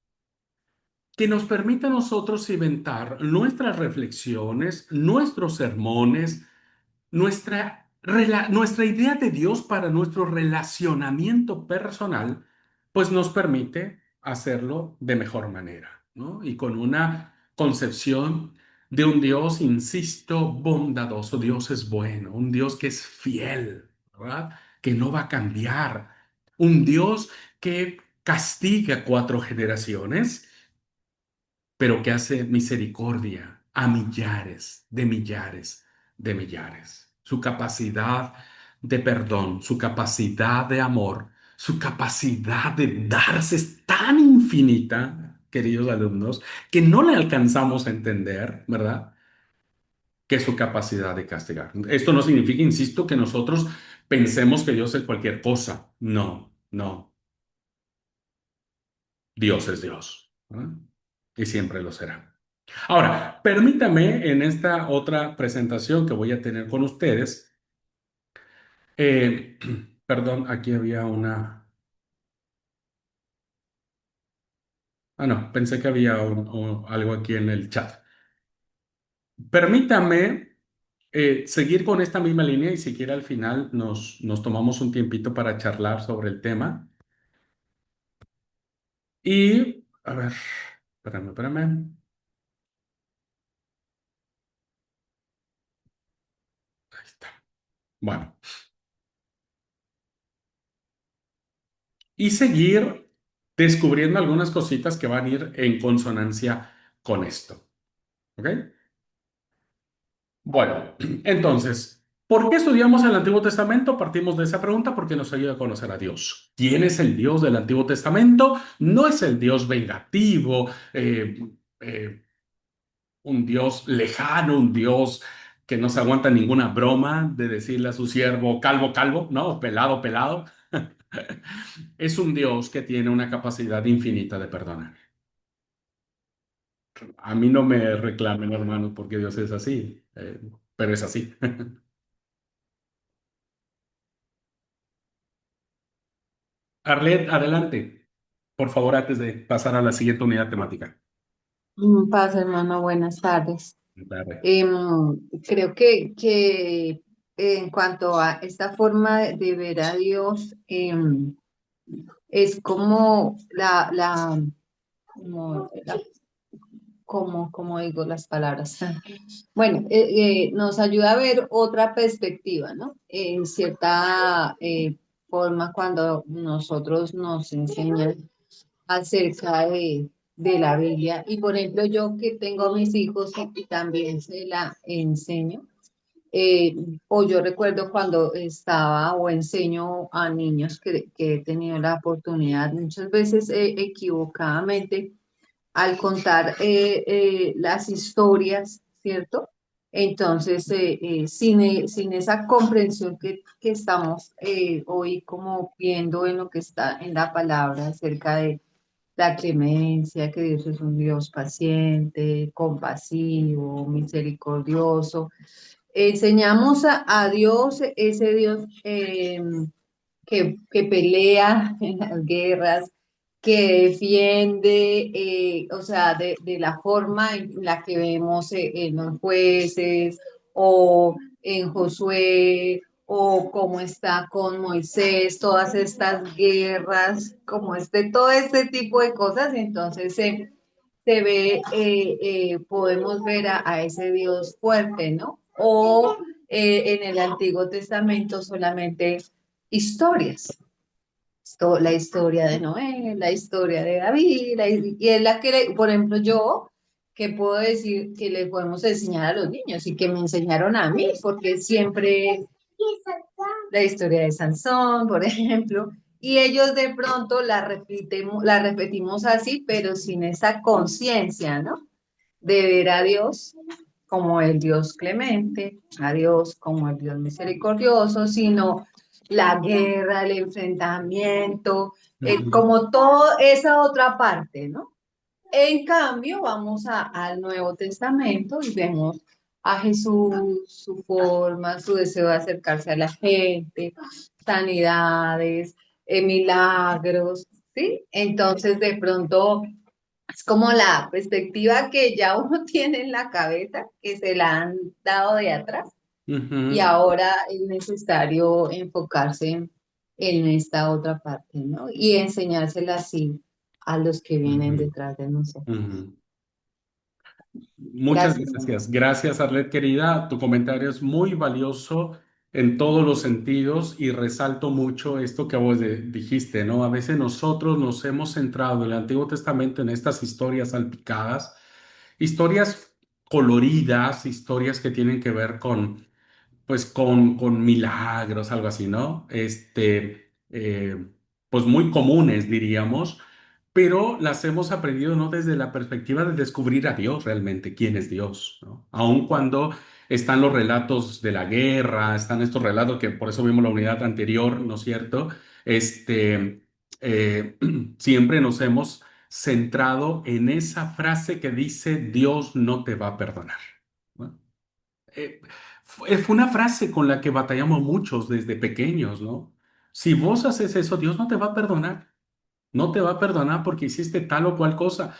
[SPEAKER 1] que nos permite a nosotros cimentar nuestras reflexiones, nuestros sermones, nuestra idea de Dios para nuestro relacionamiento personal, pues nos permite hacerlo de mejor manera, ¿no? Y con una concepción de un Dios, insisto, bondadoso. Dios es bueno, un Dios que es fiel, ¿verdad? Que no va a cambiar, un Dios que castiga cuatro generaciones pero que hace misericordia a millares de millares de millares. Su capacidad de perdón, su capacidad de amor, su capacidad de darse es tan infinita, queridos alumnos, que no le alcanzamos a entender, ¿verdad? Que su capacidad de castigar. Esto no significa, insisto, que nosotros pensemos que Dios es cualquier cosa. No, no. Dios es Dios, ¿verdad? Y siempre lo será. Ahora, permítame en esta otra presentación que voy a tener con ustedes, eh, perdón, aquí había no, pensé que había algo aquí en el chat. Permítame seguir con esta misma línea y si quiere al final nos tomamos un tiempito para charlar sobre el tema. Y, a ver, espérame. Ahí está. Bueno, y seguir descubriendo algunas cositas que van a ir en consonancia con esto. ¿Ok? Bueno, entonces, ¿por qué estudiamos el Antiguo Testamento? Partimos de esa pregunta porque nos ayuda a conocer a Dios. ¿Quién es el Dios del Antiguo Testamento? No es el Dios vengativo, eh, un Dios lejano, un Dios que no se aguanta ninguna broma de decirle a su siervo calvo, calvo, no, pelado, pelado. Es un Dios que tiene una capacidad infinita de perdonar. A mí no me reclamen, hermanos, porque Dios es así, pero es así. Arlet, adelante, por favor, antes de pasar a la siguiente unidad temática.
[SPEAKER 2] Paz, hermano, buenas tardes.
[SPEAKER 1] Dale.
[SPEAKER 2] Em, Creo que en cuanto a esta forma de ver a Dios, es como como digo las palabras. Bueno, nos ayuda a ver otra perspectiva, ¿no? En cierta forma, cuando nosotros nos enseñan acerca de la Biblia. Y por ejemplo, yo que tengo mis hijos y también se la enseño, eh, o yo recuerdo cuando estaba o enseño a niños que he tenido la oportunidad, muchas veces equivocadamente, al contar las historias, ¿cierto? Entonces, sin esa comprensión que estamos hoy como viendo en lo que está en la palabra acerca de la clemencia, que Dios es un Dios paciente, compasivo, misericordioso. Enseñamos a Dios, ese Dios que pelea en las guerras, que defiende, o sea, de la forma en la que vemos en los jueces o en Josué o cómo está con Moisés, todas estas guerras, como todo este tipo de cosas, entonces se ve, podemos ver a ese Dios fuerte, ¿no? O en el Antiguo Testamento solamente historias. La historia de Noé, la historia de David, y es la que, por ejemplo, yo, que puedo decir que le podemos enseñar a los niños y que me enseñaron a mí, porque siempre la historia de Sansón, por ejemplo, y ellos de pronto la repetimos así, pero sin esa conciencia, ¿no? De ver a Dios como el Dios clemente, a Dios como el Dios misericordioso, sino la guerra, el enfrentamiento,
[SPEAKER 1] Ujú,
[SPEAKER 2] como toda esa otra parte, ¿no? En cambio, vamos al Nuevo Testamento y vemos a Jesús, su forma, su deseo de acercarse a la gente, sanidades, milagros, ¿sí? Entonces, de pronto, es como la perspectiva que ya uno tiene en la cabeza, que se la han dado de atrás, y
[SPEAKER 1] ujú,
[SPEAKER 2] ahora es necesario enfocarse en esta otra parte, ¿no? Y enseñársela así a los que vienen
[SPEAKER 1] ujú,
[SPEAKER 2] detrás de nosotros.
[SPEAKER 1] ujú. Muchas
[SPEAKER 2] Gracias, Ana.
[SPEAKER 1] gracias. Gracias, Arlet, querida. Tu comentario es muy valioso en todos los sentidos y resalto mucho esto que vos dijiste, ¿no? A veces nosotros nos hemos centrado en el Antiguo Testamento en estas historias salpicadas, historias coloridas, historias que tienen que ver pues con milagros, algo así, ¿no? Pues muy comunes, diríamos, pero las hemos aprendido no desde la perspectiva de descubrir a Dios realmente, quién es Dios, ¿no? Aun cuando están los relatos de la guerra, están estos relatos que por eso vimos la unidad anterior, ¿no es cierto? Eh, siempre nos hemos centrado en esa frase que dice, Dios no te va a perdonar, ¿no? eh, fue una frase con la que batallamos muchos desde pequeños, ¿no? Si vos haces eso, Dios no te va a perdonar. No te va a perdonar porque hiciste tal o cual cosa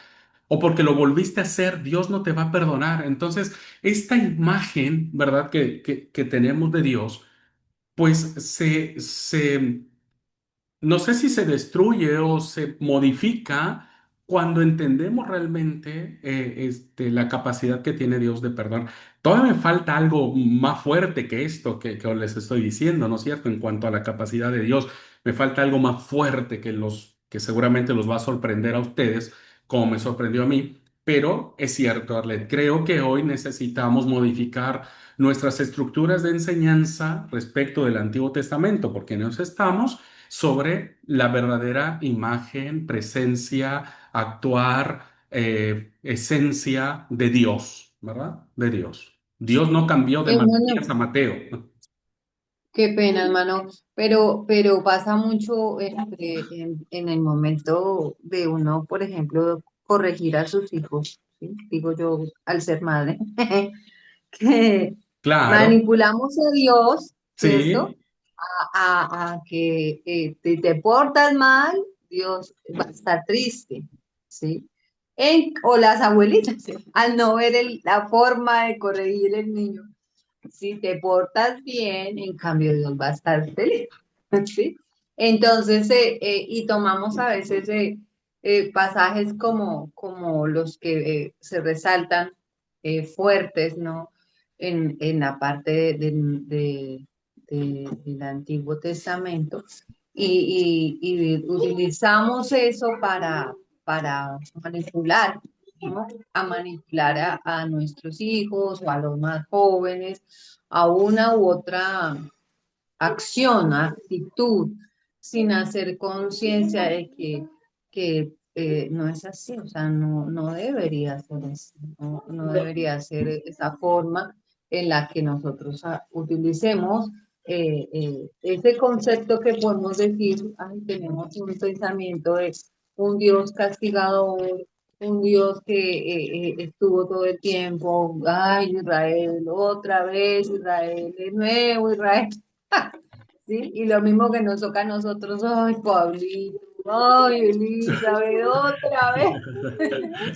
[SPEAKER 1] o porque lo volviste a hacer, Dios no te va a perdonar. Entonces, esta imagen, ¿verdad? Que tenemos de Dios, pues no sé si se destruye o se modifica cuando entendemos realmente la capacidad que tiene Dios de perdonar. Todavía me falta algo más fuerte que esto que les estoy diciendo, ¿no es cierto? En cuanto a la capacidad de Dios, me falta algo más fuerte que seguramente los va a sorprender a ustedes, como me sorprendió a mí. Pero es cierto, Arlet, creo que hoy necesitamos modificar nuestras estructuras de enseñanza respecto del Antiguo Testamento, porque nos estamos sobre la verdadera imagen, presencia, actuar, esencia de Dios, ¿verdad? De Dios. Dios no cambió de
[SPEAKER 2] Bueno,
[SPEAKER 1] Malaquías a Mateo.
[SPEAKER 2] qué pena, hermano, pero pasa mucho en el momento de uno, por ejemplo, corregir a sus hijos, ¿sí? Digo yo, al ser madre, que
[SPEAKER 1] Claro,
[SPEAKER 2] manipulamos a Dios, ¿cierto?
[SPEAKER 1] sí,
[SPEAKER 2] A que te portas mal, Dios va a estar triste, ¿sí? O las abuelitas, ¿sí? Al no ver la forma de corregir el niño. Si te portas bien, en cambio Dios va a estar feliz, ¿sí? Entonces, y tomamos a veces pasajes como los que se resaltan fuertes, ¿no? En la parte del Antiguo Testamento y utilizamos eso para manipular, ¿no? A manipular a nuestros hijos o a los más jóvenes a una u otra acción, actitud, sin hacer conciencia de que no es así, o sea, no debería ser así, no debería ser esa forma en la que nosotros utilicemos ese concepto que podemos decir, ay, tenemos un pensamiento de un Dios castigador, un Dios que estuvo todo el tiempo, ay, Israel, otra vez Israel, de nuevo Israel. ¿Sí? Y lo mismo que nos toca a nosotros, ay, Pablito, ay, Elizabeth, otra vez.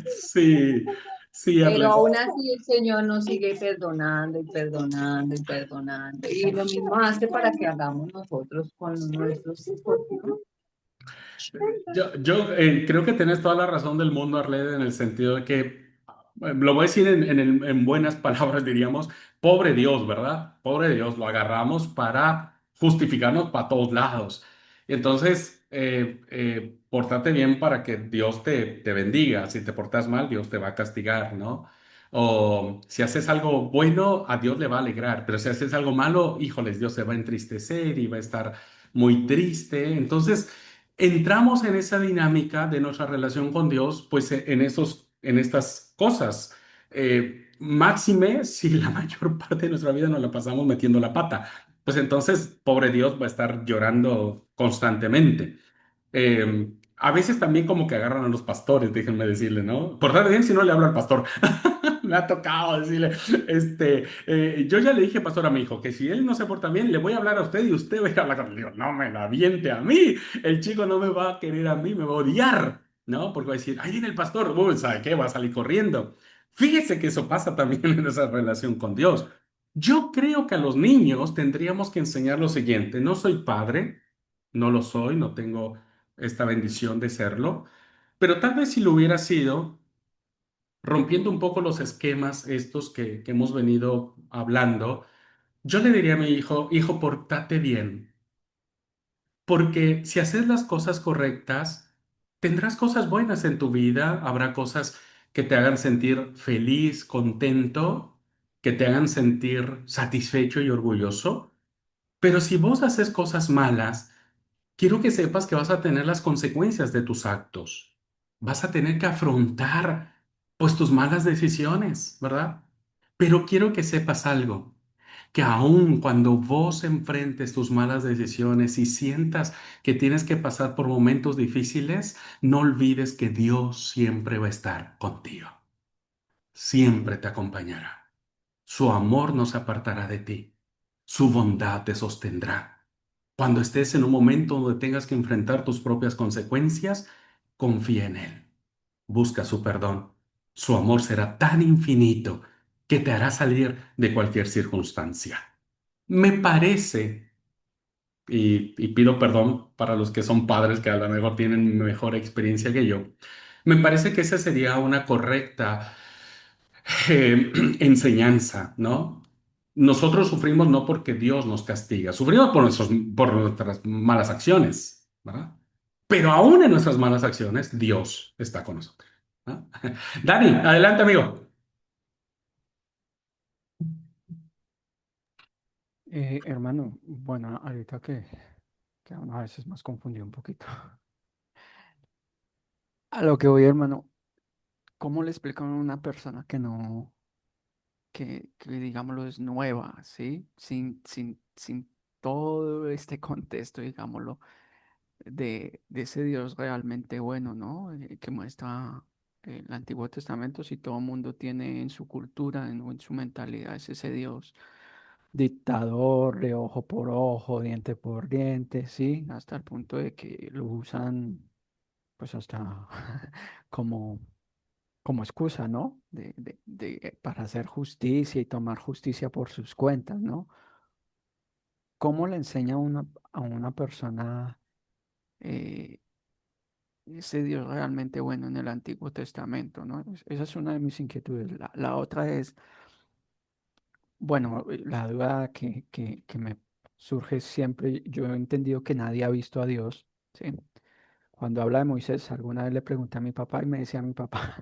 [SPEAKER 1] Sí, sí,
[SPEAKER 2] Pero
[SPEAKER 1] Arlet.
[SPEAKER 2] aún así el Señor nos sigue perdonando y perdonando y perdonando. Y lo mismo hace para que hagamos nosotros con nuestros hijos, ¿no?
[SPEAKER 1] Yo creo que tienes toda la razón del mundo, Arlede, en el sentido de que, lo voy a decir en buenas palabras, diríamos, pobre Dios, ¿verdad? Pobre Dios, lo agarramos para justificarnos para todos lados. Entonces, pórtate bien para que Dios te bendiga. Si te portas mal, Dios te va a castigar, ¿no? O si haces algo bueno, a Dios le va a alegrar, pero si haces algo malo, híjoles, Dios se va a entristecer y va a estar muy triste. Entonces, entramos en esa dinámica de nuestra relación con Dios, pues en estas cosas. Máxime si la mayor parte de nuestra vida nos la pasamos metiendo la pata, pues entonces, pobre Dios va a estar llorando constantemente. A veces también como que agarran a los pastores, déjenme decirle, ¿no? Portate bien si no le hablo al pastor. Me ha tocado decirle, yo ya le dije, pastor, a mi hijo, que si él no se porta bien, le voy a hablar a usted y usted va a hablar con él. Digo, no me la aviente a mí. El chico no me va a querer a mí, me va a odiar, ¿no? Porque va a decir, ahí viene el pastor, uy, ¿sabe qué? Va a salir corriendo. Fíjese que eso pasa también en esa relación con Dios. Yo creo que a los niños tendríamos que enseñar lo siguiente. No soy padre, no lo soy, no tengo esta bendición de serlo, pero tal vez si lo hubiera sido, rompiendo un poco los esquemas estos que hemos venido hablando, yo le diría a mi hijo, hijo, portate bien, porque si haces las cosas correctas, tendrás cosas buenas en tu vida, habrá cosas que te hagan sentir feliz, contento, que te hagan sentir satisfecho y orgulloso, pero si vos haces cosas malas, quiero que sepas que vas a tener las consecuencias de tus actos. Vas a tener que afrontar, pues, tus malas decisiones, ¿verdad? Pero quiero que sepas algo, que aun cuando vos enfrentes tus malas decisiones y sientas que tienes que pasar por momentos difíciles, no olvides que Dios siempre va a estar contigo. Siempre te acompañará. Su amor no se apartará de ti. Su bondad te sostendrá. Cuando estés en un momento donde tengas que enfrentar tus propias consecuencias, confía en Él. Busca su perdón. Su amor será tan infinito que te hará salir de cualquier circunstancia. Me parece, y pido perdón para los que son padres que a lo mejor tienen mejor experiencia que yo, me parece que esa sería una correcta enseñanza, ¿no? Nosotros sufrimos no porque Dios nos castiga, sufrimos por nuestras malas acciones, ¿verdad? Pero aún en nuestras malas acciones, Dios está con nosotros, ¿no? Dani, adelante, amigo.
[SPEAKER 3] Hermano, bueno, ahorita que uno a veces más confundido un poquito. A lo que voy, hermano, ¿cómo le explico a una persona que no, que digámoslo, es nueva, ¿sí? Sin todo este contexto, digámoslo, de ese Dios realmente bueno, ¿no? Que muestra el Antiguo Testamento, si todo el mundo tiene en su cultura, en su mentalidad, es ese Dios dictador de ojo por ojo, diente por diente, sí, hasta el punto de que lo usan pues hasta como, como excusa, ¿no? Para hacer justicia y tomar justicia por sus cuentas, ¿no? ¿Cómo le enseña a una persona eh, ese Dios realmente bueno en el Antiguo Testamento, ¿no? Esa es una de mis inquietudes. La otra es, bueno, la duda que me surge siempre, yo he entendido que nadie ha visto a Dios, ¿sí? Cuando habla de Moisés, alguna vez le pregunté a mi papá y me decía mi papá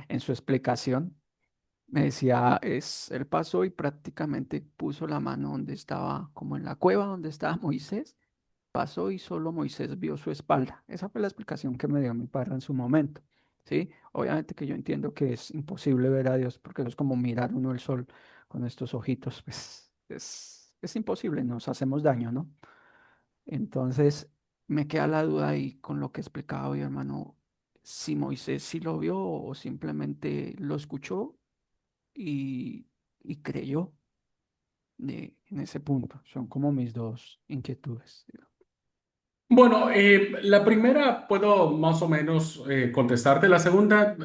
[SPEAKER 3] en su explicación, me decía, él pasó y prácticamente puso la mano donde estaba, como en la cueva donde estaba Moisés, pasó y solo Moisés vio su espalda. Esa fue la explicación que me dio mi padre en su momento. ¿Sí? Obviamente que yo entiendo que es imposible ver a Dios porque eso es como mirar uno el sol con estos ojitos, pues es imposible, nos hacemos daño, ¿no? Entonces me queda la duda ahí con lo que explicaba hoy, hermano, si Moisés sí lo vio o simplemente lo escuchó y creyó en ese punto. Son como mis dos inquietudes.
[SPEAKER 1] Bueno, la primera puedo más o menos contestarte. La segunda,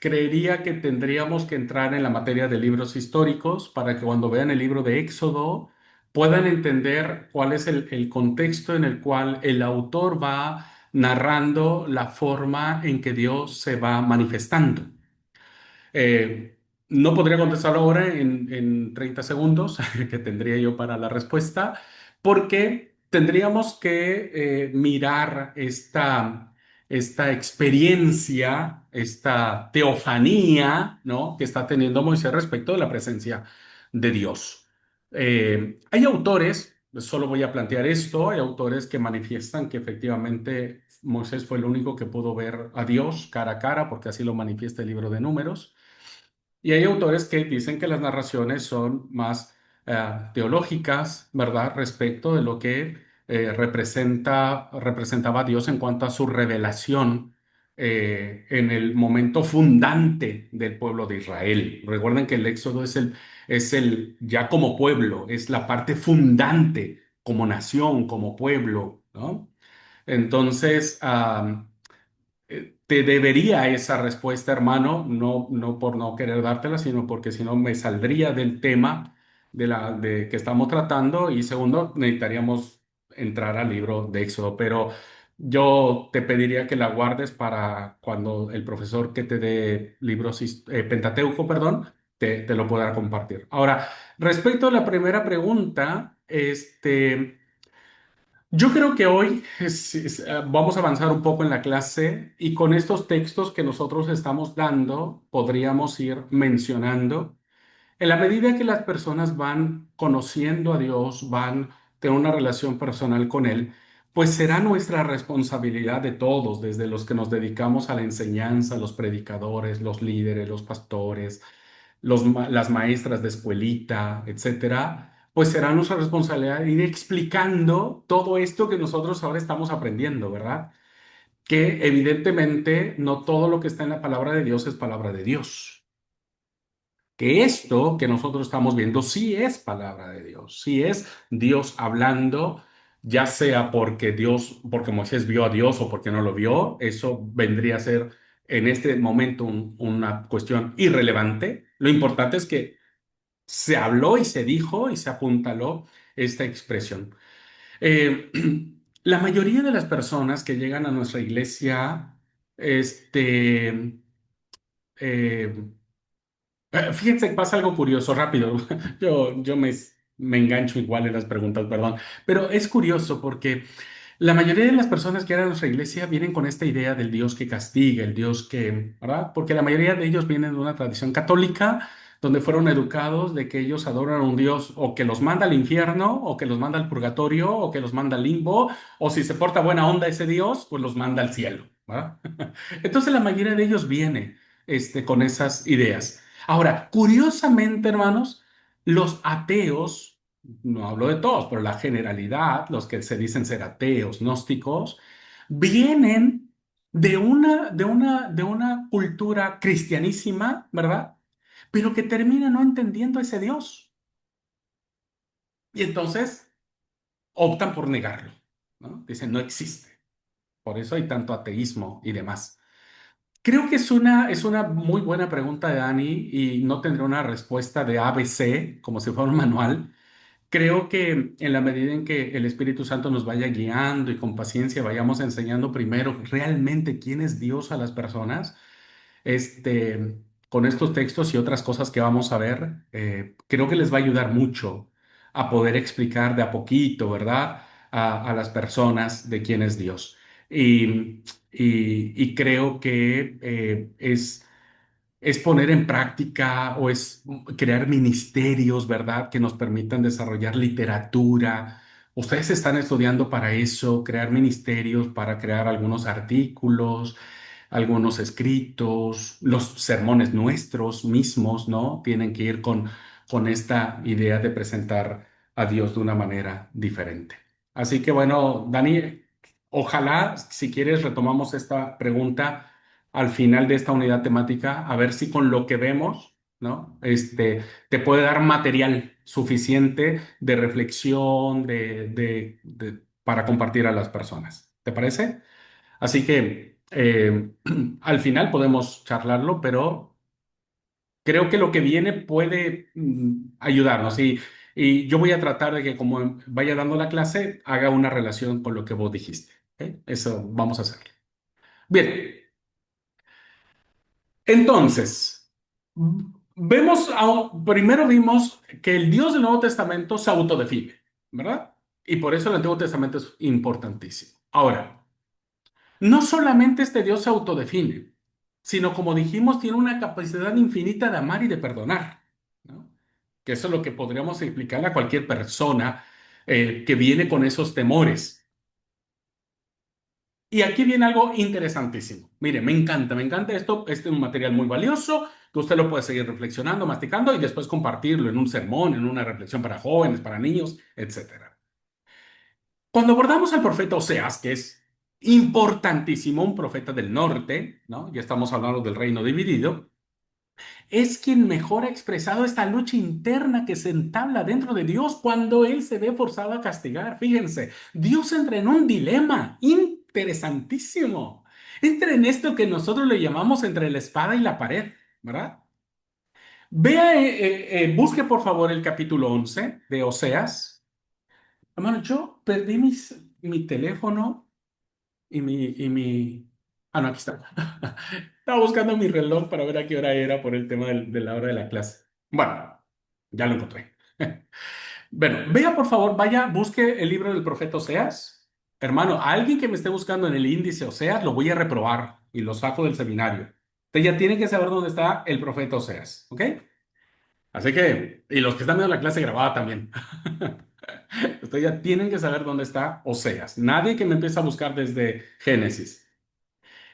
[SPEAKER 1] creería que tendríamos que entrar en la materia de libros históricos para que cuando vean el libro de Éxodo puedan entender cuál es el contexto en el cual el autor va narrando la forma en que Dios se va manifestando. Eh, no podría contestarlo ahora en 30 segundos que tendría yo para la respuesta, porque tendríamos que mirar esta experiencia, esta teofanía, ¿no? que está teniendo Moisés respecto de la presencia de Dios. Hay autores, solo voy a plantear esto, hay autores que manifiestan que efectivamente Moisés fue el único que pudo ver a Dios cara a cara, porque así lo manifiesta el libro de Números. Y hay autores que dicen que las narraciones son más teológicas, ¿verdad? Respecto de lo que representaba Dios en cuanto a su revelación en el momento fundante del pueblo de Israel. Recuerden que el Éxodo es el ya como pueblo, es la parte fundante como nación, como pueblo, ¿no? Entonces, te debería esa respuesta, hermano, no por no querer dártela, sino porque si no me saldría del tema de que estamos tratando y segundo, necesitaríamos entrar al libro de Éxodo, pero yo te pediría que la guardes para cuando el profesor que te dé libros, Pentateuco, perdón, te lo pueda compartir. Ahora, respecto a la primera pregunta, yo creo que hoy vamos a avanzar un poco en la clase y con estos textos que nosotros estamos dando, podríamos ir mencionando, en la medida que las personas van conociendo a Dios, van a tener una relación personal con Él, pues será nuestra responsabilidad de todos, desde los que nos dedicamos a la enseñanza, los predicadores, los líderes, los pastores, las maestras de escuelita, etcétera, pues será nuestra responsabilidad ir explicando todo esto que nosotros ahora estamos aprendiendo, ¿verdad? Que evidentemente no todo lo que está en la palabra de Dios es palabra de Dios. Que esto que nosotros estamos viendo sí es palabra de Dios, sí es Dios hablando, ya sea porque Moisés vio a Dios o porque no lo vio, eso vendría a ser en este momento una cuestión irrelevante. Lo importante es que se habló y se dijo y se apuntaló esta expresión. Eh, la mayoría de las personas que llegan a nuestra iglesia, este, eh, fíjense, pasa algo curioso, rápido. Yo me engancho igual en las preguntas, perdón, pero es curioso porque la mayoría de las personas que llegan a nuestra iglesia vienen con esta idea del Dios que castiga, el Dios que, ¿verdad? Porque la mayoría de ellos vienen de una tradición católica donde fueron educados de que ellos adoran a un Dios o que los manda al infierno o que los manda al purgatorio o que los manda al limbo o si se porta buena onda ese Dios, pues los manda al cielo, ¿verdad? Entonces la mayoría de ellos viene con esas ideas. Ahora, curiosamente, hermanos, los ateos, no hablo de todos, pero la generalidad, los que se dicen ser ateos, gnósticos, vienen de una cultura cristianísima, ¿verdad? Pero que termina no entendiendo a ese Dios. Y entonces optan por negarlo, ¿no? Dicen, no existe. Por eso hay tanto ateísmo y demás. Creo que es una muy buena pregunta de Dani y no tendré una respuesta de ABC como si fuera un manual. Creo que en la medida en que el Espíritu Santo nos vaya guiando y con paciencia vayamos enseñando primero realmente quién es Dios a las personas, con estos textos y otras cosas que vamos a ver, creo que les va a ayudar mucho a poder explicar de a poquito, ¿verdad? A las personas de quién es Dios. Y creo que es poner en práctica o es crear ministerios, ¿verdad? Que nos permitan desarrollar literatura, Ustedes están estudiando para eso, crear ministerios, para crear algunos artículos, algunos escritos, los sermones nuestros mismos, ¿no? Tienen que ir con esta idea de presentar a Dios de una manera diferente. Así que bueno, Dani, ojalá, si quieres, retomamos esta pregunta al final de esta unidad temática, a ver si con lo que vemos, ¿no? Te puede dar material suficiente de reflexión, para compartir a las personas. ¿Te parece? Así que al final podemos charlarlo, pero creo que lo que viene puede ayudarnos. Y yo voy a tratar de que como vaya dando la clase, haga una relación con lo que vos dijiste. ¿Ok? Eso vamos a hacer. Bien, entonces, primero vimos que el Dios del Nuevo Testamento se autodefine, ¿verdad? Y por eso el Antiguo Testamento es importantísimo. Ahora, no solamente este Dios se autodefine, sino como dijimos, tiene una capacidad infinita de amar y de perdonar, ¿no? Que eso es lo que podríamos explicarle a cualquier persona que viene con esos temores. Y aquí viene algo interesantísimo. Mire, me encanta esto. Este es un material muy valioso que usted lo puede seguir reflexionando, masticando y después compartirlo en un sermón, en una reflexión para jóvenes, para niños, etcétera. Cuando abordamos al profeta Oseas, que es importantísimo, un profeta del norte, ¿no? Ya estamos hablando del reino dividido, es quien mejor ha expresado esta lucha interna que se entabla dentro de Dios cuando Él se ve forzado a castigar. Fíjense, Dios entra en un dilema interesantísimo. Entra en esto que nosotros le llamamos entre la espada y la pared, ¿verdad? Vea, busque por favor el capítulo 11 de Oseas. Hermano, yo perdí mi teléfono y mi... Ah, no, aquí está. Estaba buscando mi reloj para ver a qué hora era por el tema de la hora de la clase. Bueno, ya lo encontré. Bueno, vea por favor, vaya, busque el libro del profeta Oseas. Hermano, a alguien que me esté buscando en el índice Oseas, lo voy a reprobar y lo saco del seminario. Usted ya tiene que saber dónde está el profeta Oseas, ¿ok? Así que, y los que están viendo la clase grabada también. Ustedes ya tienen que saber dónde está Oseas. Nadie que me empiece a buscar desde Génesis.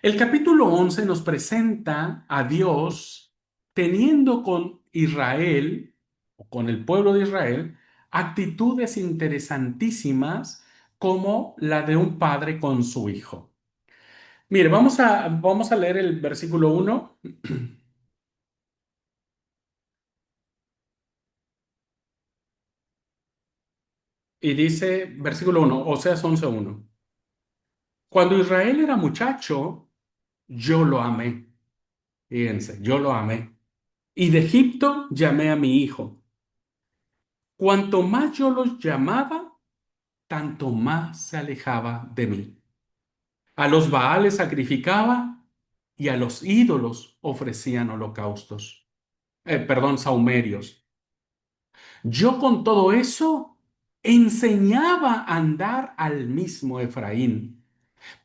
[SPEAKER 1] El capítulo 11 nos presenta a Dios teniendo con Israel, o con el pueblo de Israel, actitudes interesantísimas como la de un padre con su hijo. Mire, vamos a leer el versículo 1 y dice, versículo 1, Oseas 11:1. Cuando Israel era muchacho, yo lo amé. Fíjense, yo lo amé. Y de Egipto llamé a mi hijo. Cuanto más yo los llamaba, tanto más se alejaba de mí. A los Baales sacrificaba y a los ídolos ofrecían holocaustos. Perdón, sahumerios. Yo con todo eso enseñaba a andar al mismo Efraín,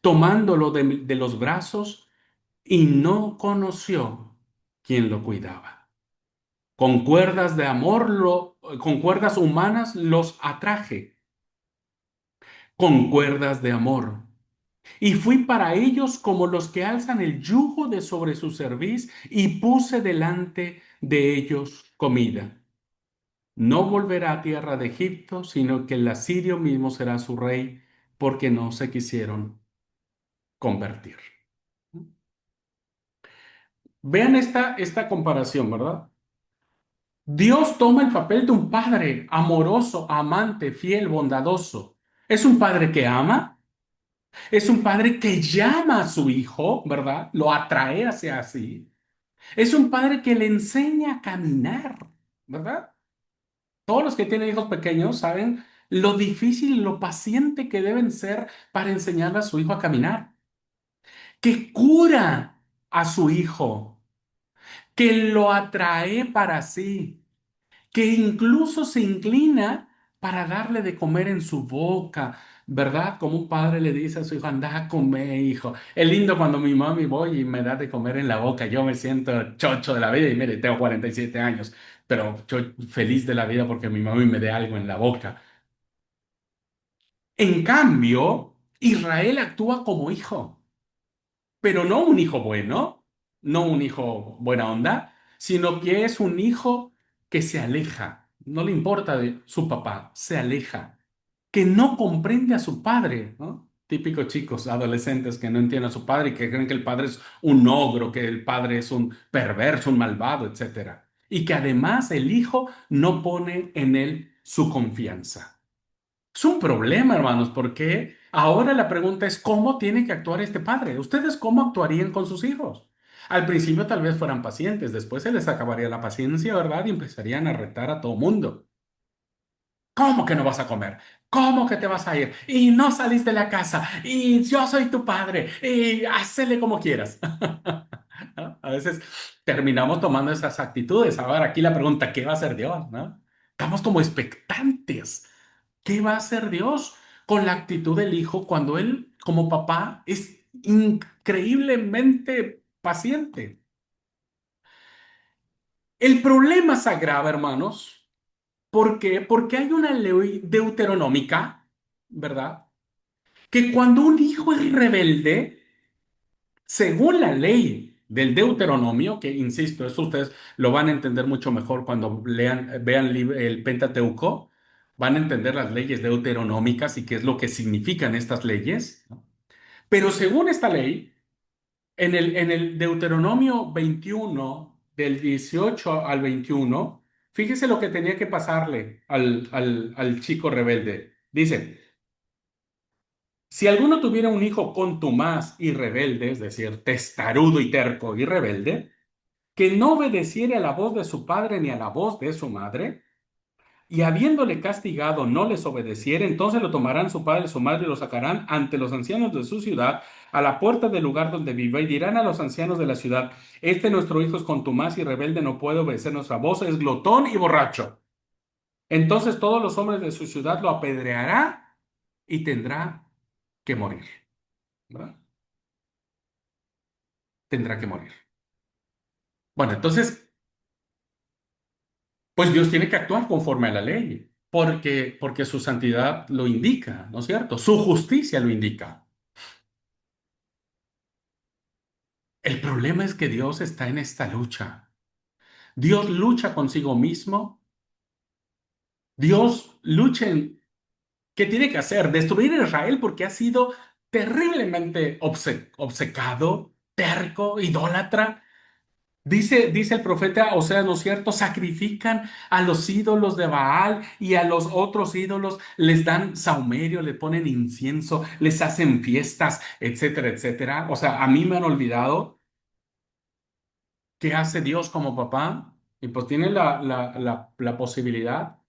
[SPEAKER 1] tomándolo de los brazos y no conoció quién lo cuidaba. Con cuerdas de amor, con cuerdas humanas los atraje, con cuerdas de amor. Y fui para ellos como los que alzan el yugo de sobre su cerviz y puse delante de ellos comida. No volverá a tierra de Egipto, sino que el asirio mismo será su rey, porque no se quisieron convertir. Vean esta comparación, ¿verdad? Dios toma el papel de un padre amoroso, amante, fiel, bondadoso. Es un padre que ama, es un padre que llama a su hijo, ¿verdad? Lo atrae hacia sí. Es un padre que le enseña a caminar, ¿verdad? Todos los que tienen hijos pequeños saben lo difícil y lo paciente que deben ser para enseñarle a su hijo a caminar. Que cura a su hijo, que lo atrae para sí, que incluso se inclina para darle de comer en su boca, ¿verdad? Como un padre le dice a su hijo, anda a comer, hijo. Es lindo cuando mi mami voy y me da de comer en la boca. Yo me siento chocho de la vida y mire, tengo 47 años, pero yo feliz de la vida porque mi mami me dé algo en la boca. En cambio, Israel actúa como hijo, pero no un hijo bueno, no un hijo buena onda, sino que es un hijo que se aleja, no le importa de su papá, se aleja, que no comprende a su padre, ¿no? Típicos chicos, adolescentes que no entienden a su padre y que creen que el padre es un ogro, que el padre es un perverso, un malvado, etcétera. Y que además el hijo no pone en él su confianza. Es un problema, hermanos, porque ahora la pregunta es cómo tiene que actuar este padre. ¿Ustedes cómo actuarían con sus hijos? Al principio tal vez fueran pacientes, después se les acabaría la paciencia, ¿verdad? Y empezarían a retar a todo mundo. ¿Cómo que no vas a comer? ¿Cómo que te vas a ir? Y no salís de la casa. Y yo soy tu padre. Y hácele como quieras. ¿No? A veces terminamos tomando esas actitudes. Ahora aquí la pregunta, ¿qué va a hacer Dios? ¿No? Estamos como expectantes. ¿Qué va a hacer Dios con la actitud del hijo cuando él, como papá, es increíblemente paciente? El problema se agrava, hermanos. ¿Por qué? Porque hay una ley deuteronómica, ¿verdad? Que cuando un hijo es rebelde, según la ley del Deuteronomio, que insisto, eso ustedes lo van a entender mucho mejor cuando vean el Pentateuco, van a entender las leyes deuteronómicas y qué es lo que significan estas leyes, ¿no? Pero según esta ley, en el Deuteronomio 21, del 18 al 21, fíjese lo que tenía que pasarle al chico rebelde. Dice, si alguno tuviera un hijo contumaz y rebelde, es decir, testarudo y terco y rebelde, que no obedeciere a la voz de su padre ni a la voz de su madre, y habiéndole castigado no les obedeciere, entonces lo tomarán su padre y su madre y lo sacarán ante los ancianos de su ciudad, a la puerta del lugar donde viva, y dirán a los ancianos de la ciudad, este nuestro hijo es contumaz y rebelde, no puede obedecer nuestra voz, es glotón y borracho. Entonces todos los hombres de su ciudad lo apedreará y tendrá que morir, ¿verdad? Tendrá que morir. Bueno, entonces, pues Dios tiene que actuar conforme a la ley, porque su santidad lo indica, ¿no es cierto? Su justicia lo indica. El problema es que Dios está en esta lucha. Dios lucha consigo mismo. Dios lucha en... ¿Qué tiene que hacer? Destruir a Israel porque ha sido terriblemente obcecado, terco, idólatra. Dice el profeta, o sea, ¿no es cierto? Sacrifican a los ídolos de Baal y a los otros ídolos les dan saumerio, le ponen incienso, les hacen fiestas, etcétera, etcétera. O sea, a mí me han olvidado qué hace Dios como papá y pues tiene la posibilidad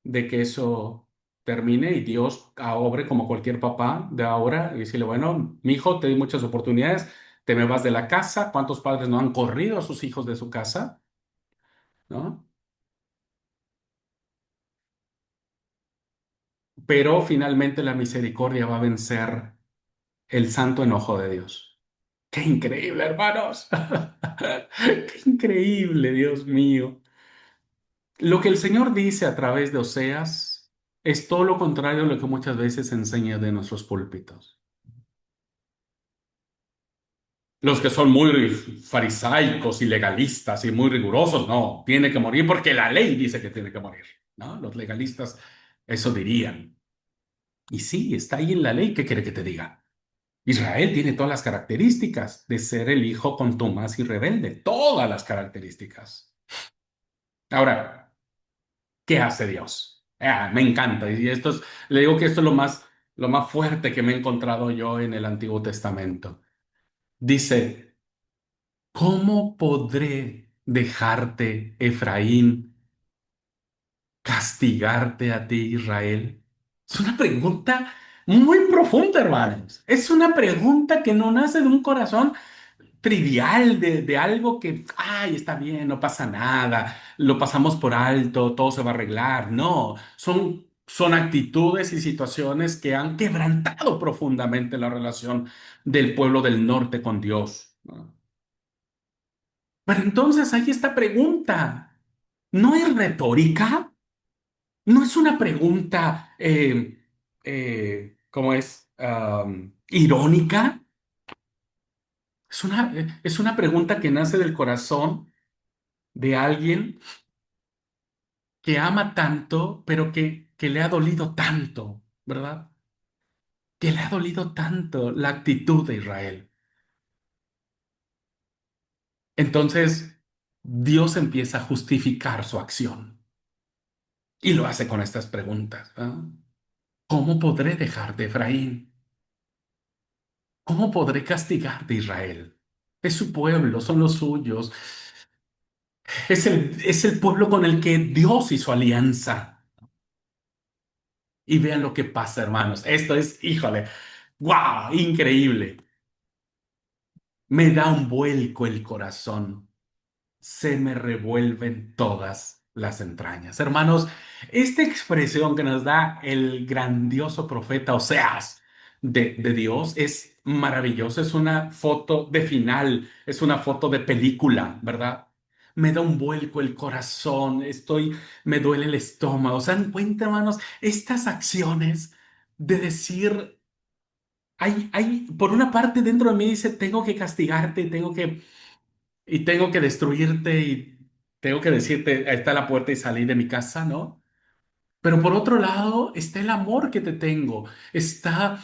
[SPEAKER 1] de que eso termine y Dios obre como cualquier papá de ahora y decirle, bueno, mi hijo, te di muchas oportunidades, te me vas de la casa. ¿Cuántos padres no han corrido a sus hijos de su casa? ¿No? Pero finalmente la misericordia va a vencer el santo enojo de Dios. ¡Qué increíble, hermanos! ¡Qué increíble, Dios mío! Lo que el Señor dice a través de Oseas es todo lo contrario a lo que muchas veces se enseña de nuestros púlpitos. Los que son muy farisaicos y legalistas y muy rigurosos, no, tiene que morir porque la ley dice que tiene que morir, ¿no? Los legalistas eso dirían. Y sí, está ahí en la ley, ¿qué quiere que te diga? Israel tiene todas las características de ser el hijo contumaz y rebelde, todas las características. Ahora, ¿qué hace Dios? Me encanta. Y le digo que esto es lo más fuerte que me he encontrado yo en el Antiguo Testamento. Dice, ¿cómo podré dejarte, Efraín, castigarte a ti, Israel? Es una pregunta muy profunda, hermanos. Es una pregunta que no nace de un corazón trivial de algo que, ay, está bien, no pasa nada, lo pasamos por alto, todo se va a arreglar. No, son actitudes y situaciones que han quebrantado profundamente la relación del pueblo del norte con Dios, ¿no? Pero entonces hay esta pregunta, ¿no es retórica? ¿No es una pregunta ¿cómo es? Irónica. Es una pregunta que nace del corazón de alguien que ama tanto, pero que le ha dolido tanto, ¿verdad? Que le ha dolido tanto la actitud de Israel. Entonces, Dios empieza a justificar su acción y lo hace con estas preguntas. ¿Cómo podré dejar de Efraín? ¿Cómo podré castigar de Israel? Es su pueblo, son los suyos. Es el pueblo con el que Dios hizo alianza. Y vean lo que pasa, hermanos. Esto es, híjole, wow, increíble. Me da un vuelco el corazón. Se me revuelven todas las entrañas. Hermanos, esta expresión que nos da el grandioso profeta Oseas de Dios es maravillosa. Es una foto de final, es una foto de película, ¿verdad? Me da un vuelco el corazón, me duele el estómago. ¿Se dan cuenta, hermanos? Estas acciones de decir, por una parte dentro de mí dice, tengo que castigarte, tengo que destruirte y tengo que decirte, ahí está la puerta y salí de mi casa, ¿no? Pero por otro lado está el amor que te tengo, está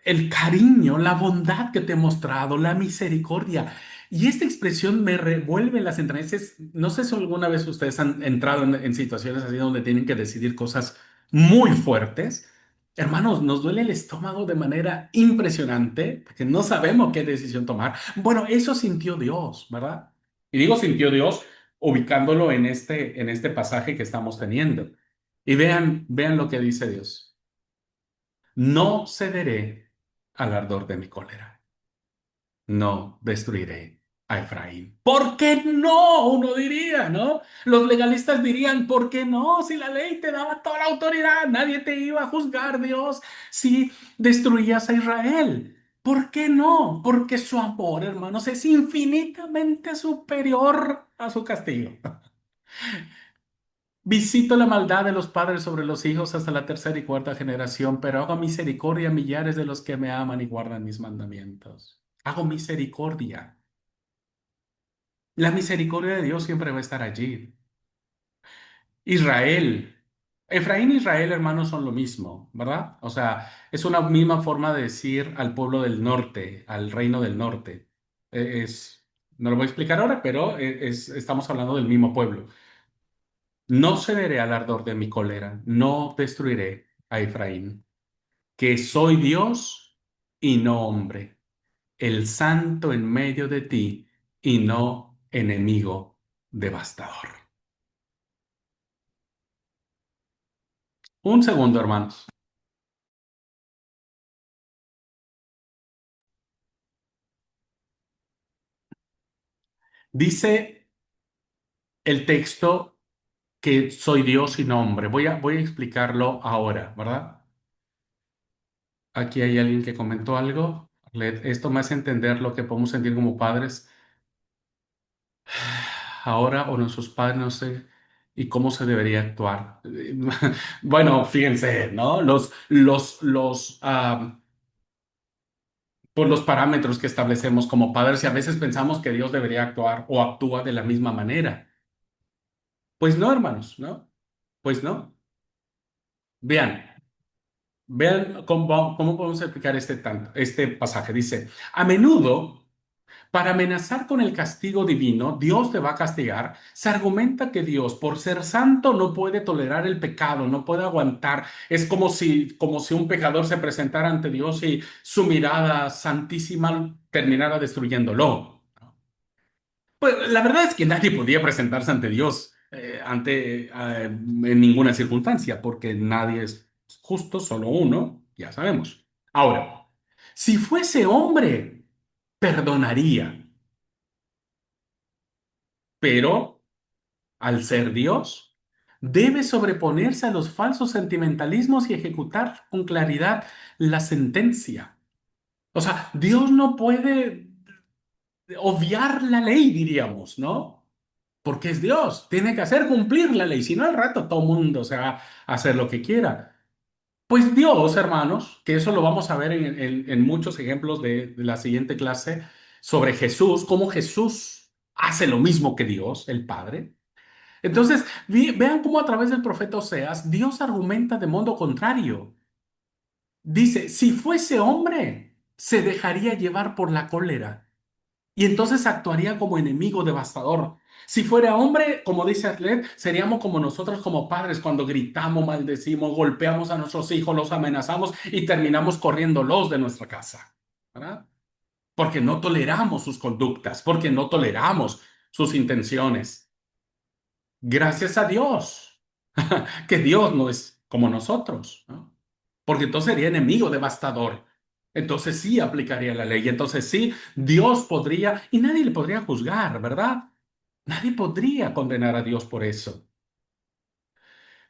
[SPEAKER 1] el cariño, la bondad que te he mostrado, la misericordia. Y esta expresión me revuelve las entrañas. No sé si alguna vez ustedes han entrado en situaciones así donde tienen que decidir cosas muy fuertes. Hermanos, nos duele el estómago de manera impresionante porque no sabemos qué decisión tomar. Bueno, eso sintió Dios, ¿verdad? Y digo sintió Dios ubicándolo en este pasaje que estamos teniendo. Y vean lo que dice Dios. No cederé al ardor de mi cólera. No destruiré a Efraín. ¿Por qué no? Uno diría, ¿no? Los legalistas dirían, ¿por qué no? Si la ley te daba toda la autoridad, nadie te iba a juzgar, Dios, si destruías a Israel. ¿Por qué no? Porque su amor, hermanos, es infinitamente superior a su castigo. Visito la maldad de los padres sobre los hijos hasta la tercera y cuarta generación, pero hago misericordia a millares de los que me aman y guardan mis mandamientos. Hago misericordia. La misericordia de Dios siempre va a estar allí. Israel. Efraín e Israel, hermanos, son lo mismo, ¿verdad? O sea, es una misma forma de decir al pueblo del norte, al reino del norte. No lo voy a explicar ahora, pero estamos hablando del mismo pueblo. No cederé al ardor de mi cólera, no destruiré a Efraín, que soy Dios y no hombre, el santo en medio de ti y no enemigo devastador. Un segundo, hermanos. Dice el texto que soy Dios y no hombre. Voy a explicarlo ahora, ¿verdad? Aquí hay alguien que comentó algo. Esto me hace entender lo que podemos sentir como padres ahora o nuestros padres, no sé, y cómo se debería actuar. Bueno, fíjense, ¿no? Por los parámetros que establecemos como padres y a veces pensamos que Dios debería actuar o actúa de la misma manera. Pues no, hermanos, ¿no? Pues no. Vean, vean cómo podemos explicar este pasaje. Dice, a menudo para amenazar con el castigo divino, Dios te va a castigar. Se argumenta que Dios, por ser santo, no puede tolerar el pecado, no puede aguantar. Es como si un pecador se presentara ante Dios y su mirada santísima terminara destruyéndolo. Pues la verdad es que nadie podía presentarse ante Dios en ninguna circunstancia, porque nadie es justo, solo uno, ya sabemos. Ahora, si fuese hombre, perdonaría. Pero al ser Dios, debe sobreponerse a los falsos sentimentalismos y ejecutar con claridad la sentencia. O sea, Dios no puede obviar la ley, diríamos, ¿no? Porque es Dios, tiene que hacer cumplir la ley, si no al rato todo mundo se va a hacer lo que quiera. Pues Dios, hermanos, que eso lo vamos a ver en muchos ejemplos de la siguiente clase sobre Jesús, cómo Jesús hace lo mismo que Dios, el Padre. Entonces, vean cómo a través del profeta Oseas, Dios argumenta de modo contrario. Dice, si fuese hombre, se dejaría llevar por la cólera y entonces actuaría como enemigo devastador. Si fuera hombre, como dice Arlet, seríamos como nosotros como padres cuando gritamos, maldecimos, golpeamos a nuestros hijos, los amenazamos y terminamos corriéndolos de nuestra casa, ¿verdad? Porque no toleramos sus conductas, porque no toleramos sus intenciones. Gracias a Dios, que Dios no es como nosotros, ¿no? Porque entonces sería enemigo devastador. Entonces sí aplicaría la ley. Entonces sí, Dios podría, y nadie le podría juzgar, ¿verdad? Nadie podría condenar a Dios por eso.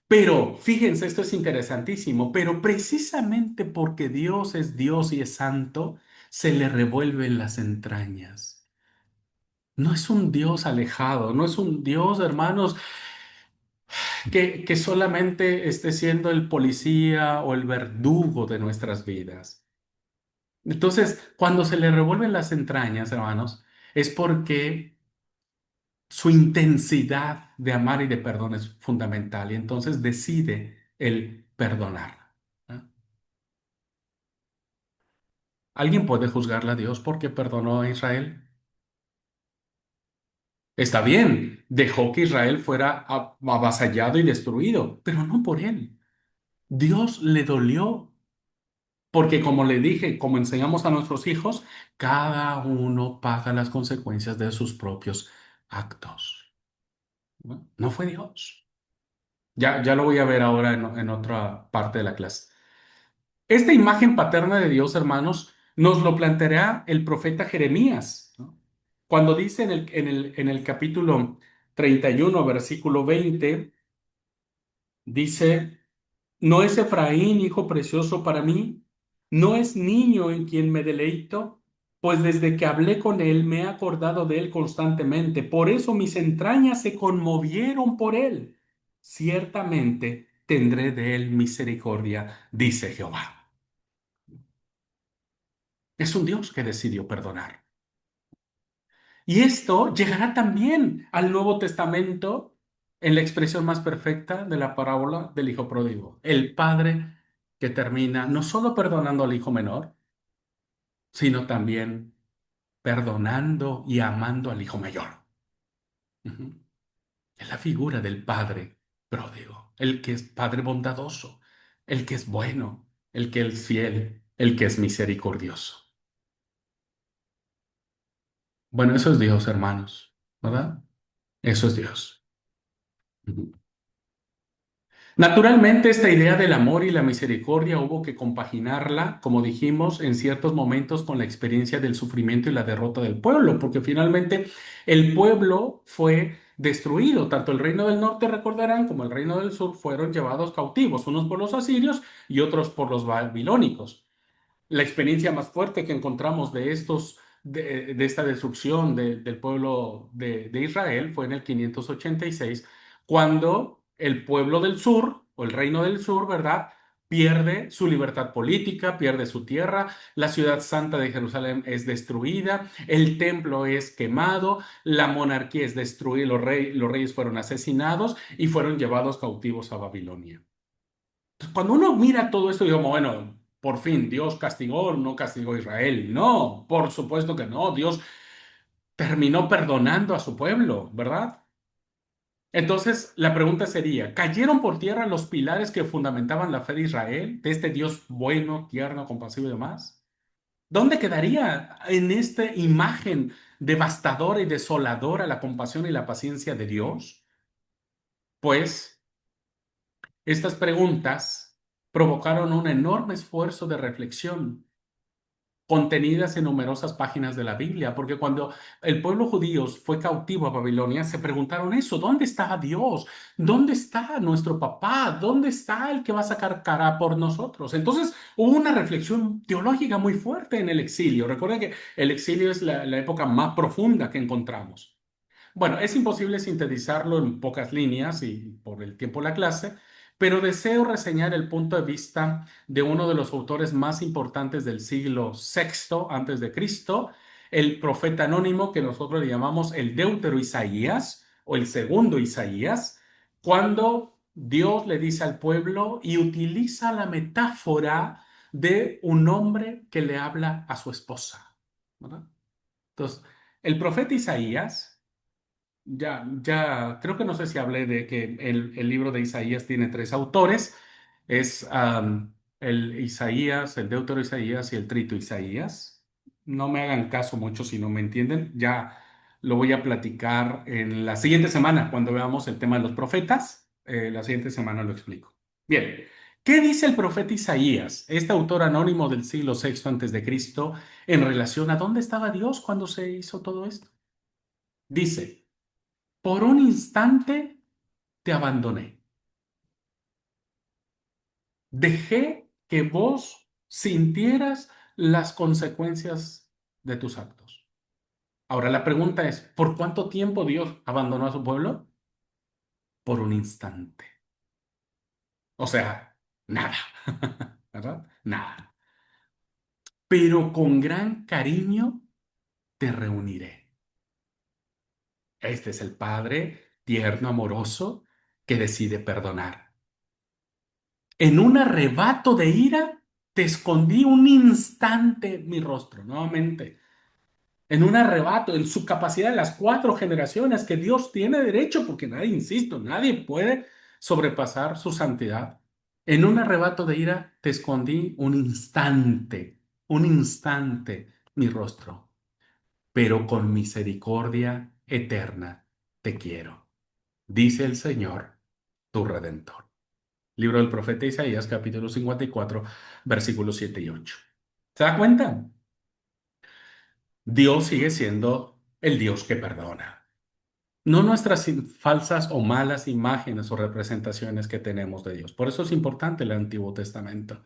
[SPEAKER 1] Pero fíjense, esto es interesantísimo, pero precisamente porque Dios es Dios y es santo, se le revuelven las entrañas. No es un Dios alejado, no es un Dios, hermanos, que solamente esté siendo el policía o el verdugo de nuestras vidas. Entonces, cuando se le revuelven las entrañas, hermanos, es porque su intensidad de amar y de perdón es fundamental y entonces decide el perdonar. ¿No? ¿Alguien puede juzgarle a Dios porque perdonó a Israel? Está bien, dejó que Israel fuera avasallado y destruido, pero no por él. Dios le dolió porque como le dije, como enseñamos a nuestros hijos, cada uno paga las consecuencias de sus propios actos. ¿No? No fue Dios. Ya lo voy a ver ahora en otra parte de la clase. Esta imagen paterna de Dios, hermanos, nos lo planteará el profeta Jeremías, ¿no? Cuando dice en el capítulo 31, versículo 20, dice... ¿No es Efraín hijo precioso para mí? ¿No es niño en quien me deleito? Pues desde que hablé con él me he acordado de él constantemente. Por eso mis entrañas se conmovieron por él. Ciertamente tendré de él misericordia, dice Jehová. Es un Dios que decidió perdonar. Y esto llegará también al Nuevo Testamento en la expresión más perfecta de la parábola del hijo pródigo. El padre que termina no solo perdonando al hijo menor, sino también perdonando y amando al hijo mayor. Ujú. Es la figura del padre pródigo, el que es padre bondadoso, el que es bueno, el que es fiel, el que es misericordioso. Bueno, eso es Dios, hermanos, ¿verdad? Eso es Dios. Ujú. Naturalmente, esta idea del amor y la misericordia hubo que compaginarla, como dijimos, en ciertos momentos con la experiencia del sufrimiento y la derrota del pueblo, porque finalmente el pueblo fue destruido. Tanto el reino del norte, recordarán, como el reino del sur fueron llevados cautivos, unos por los asirios y otros por los babilónicos. La experiencia más fuerte que encontramos de esta destrucción del pueblo de Israel fue en el 586, cuando el pueblo del sur, o el reino del sur, ¿verdad? Pierde su libertad política, pierde su tierra, la ciudad santa de Jerusalén es destruida, el templo es quemado, la monarquía es destruida, los reyes fueron asesinados y fueron llevados cautivos a Babilonia. Cuando uno mira todo esto, digo, bueno, por fin, Dios castigó o no castigó a Israel. No, por supuesto que no. Dios terminó perdonando a su pueblo, ¿verdad? Entonces, la pregunta sería, ¿cayeron por tierra los pilares que fundamentaban la fe de Israel, de este Dios bueno, tierno, compasivo y demás? ¿Dónde quedaría en esta imagen devastadora y desoladora la compasión y la paciencia de Dios? Pues estas preguntas provocaron un enorme esfuerzo de reflexión contenidas en numerosas páginas de la Biblia, porque cuando el pueblo judío fue cautivo a Babilonia, se preguntaron eso, ¿dónde está Dios? ¿Dónde está nuestro papá? ¿Dónde está el que va a sacar cara por nosotros? Entonces hubo una reflexión teológica muy fuerte en el exilio. Recuerden que el exilio es la época más profunda que encontramos. Bueno, es imposible sintetizarlo en pocas líneas y por el tiempo de la clase, pero deseo reseñar el punto de vista de uno de los autores más importantes del siglo sexto antes de Cristo, el profeta anónimo que nosotros le llamamos el Deutero Isaías o el segundo Isaías, cuando Dios le dice al pueblo y utiliza la metáfora de un hombre que le habla a su esposa, ¿verdad? Entonces, el profeta Isaías, ya, creo que no sé si hablé de que el libro de Isaías tiene tres autores, es el Isaías, el Deutero Isaías y el Trito Isaías. No me hagan caso mucho si no me entienden, ya lo voy a platicar en la siguiente semana, cuando veamos el tema de los profetas, la siguiente semana lo explico. Bien, ¿qué dice el profeta Isaías, este autor anónimo del siglo sexto antes de Cristo, en relación a dónde estaba Dios cuando se hizo todo esto? Dice: por un instante te abandoné. Dejé que vos sintieras las consecuencias de tus actos. Ahora la pregunta es, ¿por cuánto tiempo Dios abandonó a su pueblo? Por un instante. O sea, nada. ¿Verdad? Nada. Pero con gran cariño te reuniré. Este es el Padre tierno, amoroso, que decide perdonar. En un arrebato de ira, te escondí un instante mi rostro, nuevamente. En un arrebato, en su capacidad de las cuatro generaciones que Dios tiene derecho, porque nadie, insisto, nadie puede sobrepasar su santidad. En un arrebato de ira, te escondí un instante mi rostro, pero con misericordia eterna te quiero, dice el Señor, tu Redentor. Libro del profeta Isaías, capítulo 54, versículos 7 y 8. ¿Se da cuenta? Dios sigue siendo el Dios que perdona. No nuestras falsas o malas imágenes o representaciones que tenemos de Dios. Por eso es importante el Antiguo Testamento.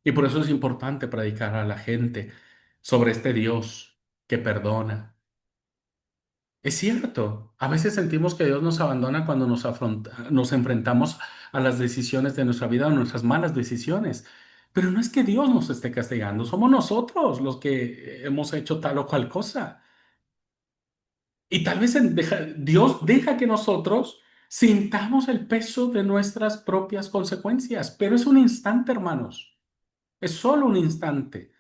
[SPEAKER 1] Y por eso es importante predicar a la gente sobre este Dios que perdona. Es cierto, a veces sentimos que Dios nos abandona cuando nos enfrentamos a las decisiones de nuestra vida o nuestras malas decisiones. Pero no es que Dios nos esté castigando, somos nosotros los que hemos hecho tal o cual cosa. Y tal vez Dios deja que nosotros sintamos el peso de nuestras propias consecuencias, pero es un instante, hermanos. Es solo un instante.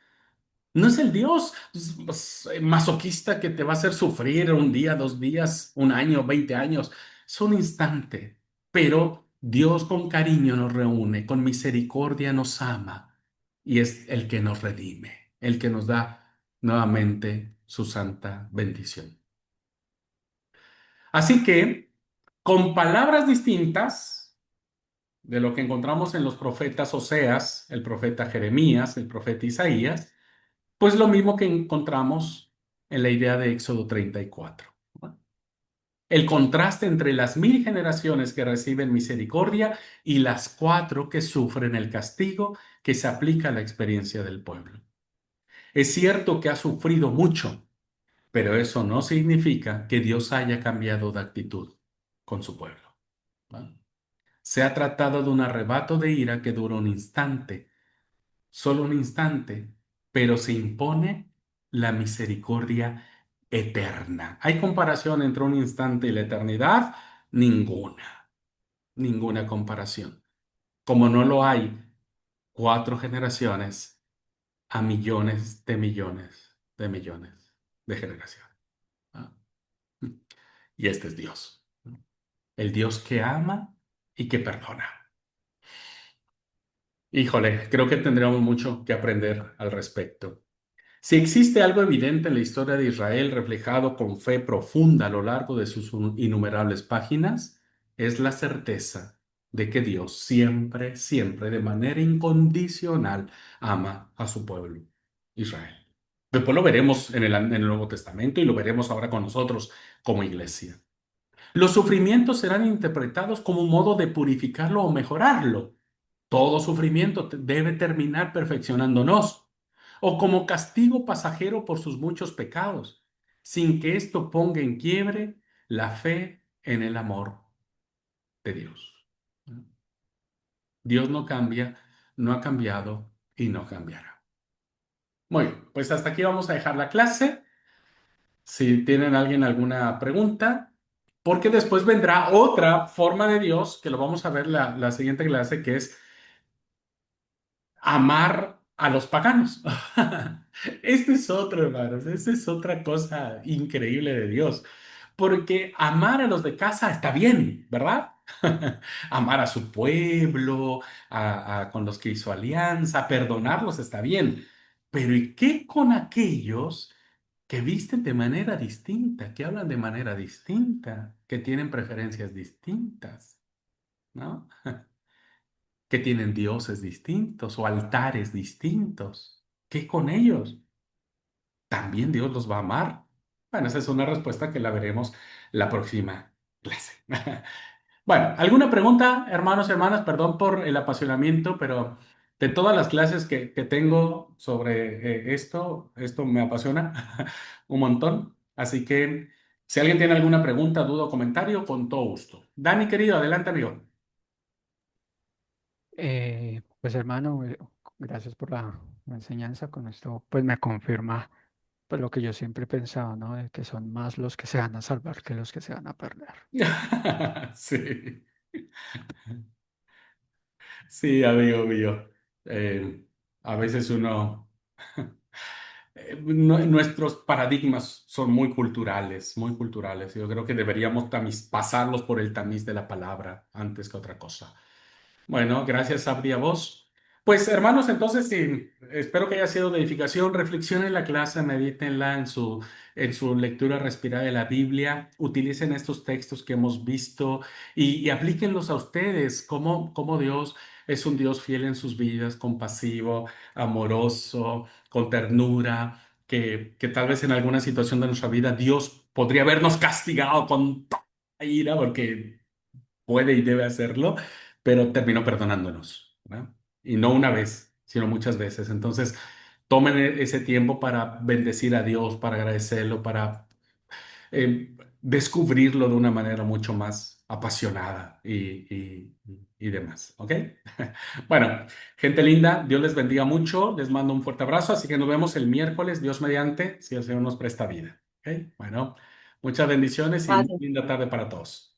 [SPEAKER 1] No es el Dios masoquista que te va a hacer sufrir un día, 2 días, un año, 20 años. Es un instante. Pero Dios con cariño nos reúne, con misericordia nos ama y es el que nos redime, el que nos da nuevamente su santa bendición. Así que, con palabras distintas de lo que encontramos en los profetas Oseas, el profeta Jeremías, el profeta Isaías, pues lo mismo que encontramos en la idea de Éxodo 34. ¿No? El contraste entre las 1000 generaciones que reciben misericordia y las 4 que sufren el castigo que se aplica a la experiencia del pueblo. Es cierto que ha sufrido mucho, pero eso no significa que Dios haya cambiado de actitud con su pueblo. ¿No? Se ha tratado de un arrebato de ira que dura un instante, solo un instante, pero se impone la misericordia eterna. ¿Hay comparación entre un instante y la eternidad? Ninguna comparación. Como no lo hay 4 generaciones a millones de millones de millones de generaciones. ¿No? Y este es Dios, ¿no? El Dios que ama y que perdona. Híjole, creo que tendríamos mucho que aprender al respecto. Si existe algo evidente en la historia de Israel reflejado con fe profunda a lo largo de sus innumerables páginas, es la certeza de que Dios siempre, siempre, de manera incondicional, ama a su pueblo, Israel. Después lo veremos en el Nuevo Testamento y lo veremos ahora con nosotros como iglesia. Los sufrimientos serán interpretados como un modo de purificarlo o mejorarlo. Todo sufrimiento debe terminar perfeccionándonos, o como castigo pasajero por sus muchos pecados, sin que esto ponga en quiebre la fe en el amor de Dios. Dios no cambia, no ha cambiado y no cambiará. Muy bien, pues hasta aquí vamos a dejar la clase. Si tienen alguien alguna pregunta, porque después vendrá otra forma de Dios, que lo vamos a ver la siguiente clase, que es amar a los paganos. Este es otro, hermanos, esta es otra cosa increíble de Dios, porque amar a los de casa está bien, ¿verdad? Amar a su pueblo, con los que hizo alianza, perdonarlos está bien, pero ¿y qué con aquellos que visten de manera distinta, que hablan de manera distinta, que tienen preferencias distintas, ¿no? Que tienen dioses distintos o altares distintos? ¿Qué con ellos? ¿También Dios los va a amar? Bueno, esa es una respuesta que la veremos la próxima clase. Bueno, ¿alguna pregunta, hermanos y hermanas? Perdón por el apasionamiento, pero de todas las clases que tengo sobre esto me apasiona un montón. Así que si alguien tiene alguna pregunta, duda o comentario, con todo gusto. Dani, querido, adelante, amigo.
[SPEAKER 3] Pues hermano, gracias por la enseñanza. Con esto pues me confirma pues lo que yo siempre he pensado, ¿no? De que son más los que se van a salvar que los que se van a perder.
[SPEAKER 1] Sí, sí, amigo mío. A veces uno, nuestros paradigmas son muy culturales, muy culturales. Yo creo que deberíamos pasarlos por el tamiz de la palabra antes que otra cosa. Bueno, gracias, Abdi, a vos. Pues, hermanos, entonces, sí, espero que haya sido de edificación. Reflexionen la clase, medítenla en su lectura respirada de la Biblia. Utilicen estos textos que hemos visto y aplíquenlos a ustedes. Cómo Dios es un Dios fiel en sus vidas, compasivo, amoroso, con ternura, que tal vez en alguna situación de nuestra vida Dios podría habernos castigado con toda ira, porque puede y debe hacerlo, pero terminó perdonándonos, ¿verdad? Y no una vez, sino muchas veces. Entonces, tomen ese tiempo para bendecir a Dios, para agradecerlo, para descubrirlo de una manera mucho más apasionada y demás, ¿ok? Bueno, gente linda, Dios les bendiga mucho, les mando un fuerte abrazo, así que nos vemos el miércoles, Dios mediante, si el Señor nos presta vida, ¿ok? Bueno, muchas bendiciones y
[SPEAKER 2] Vale.
[SPEAKER 1] linda tarde para todos.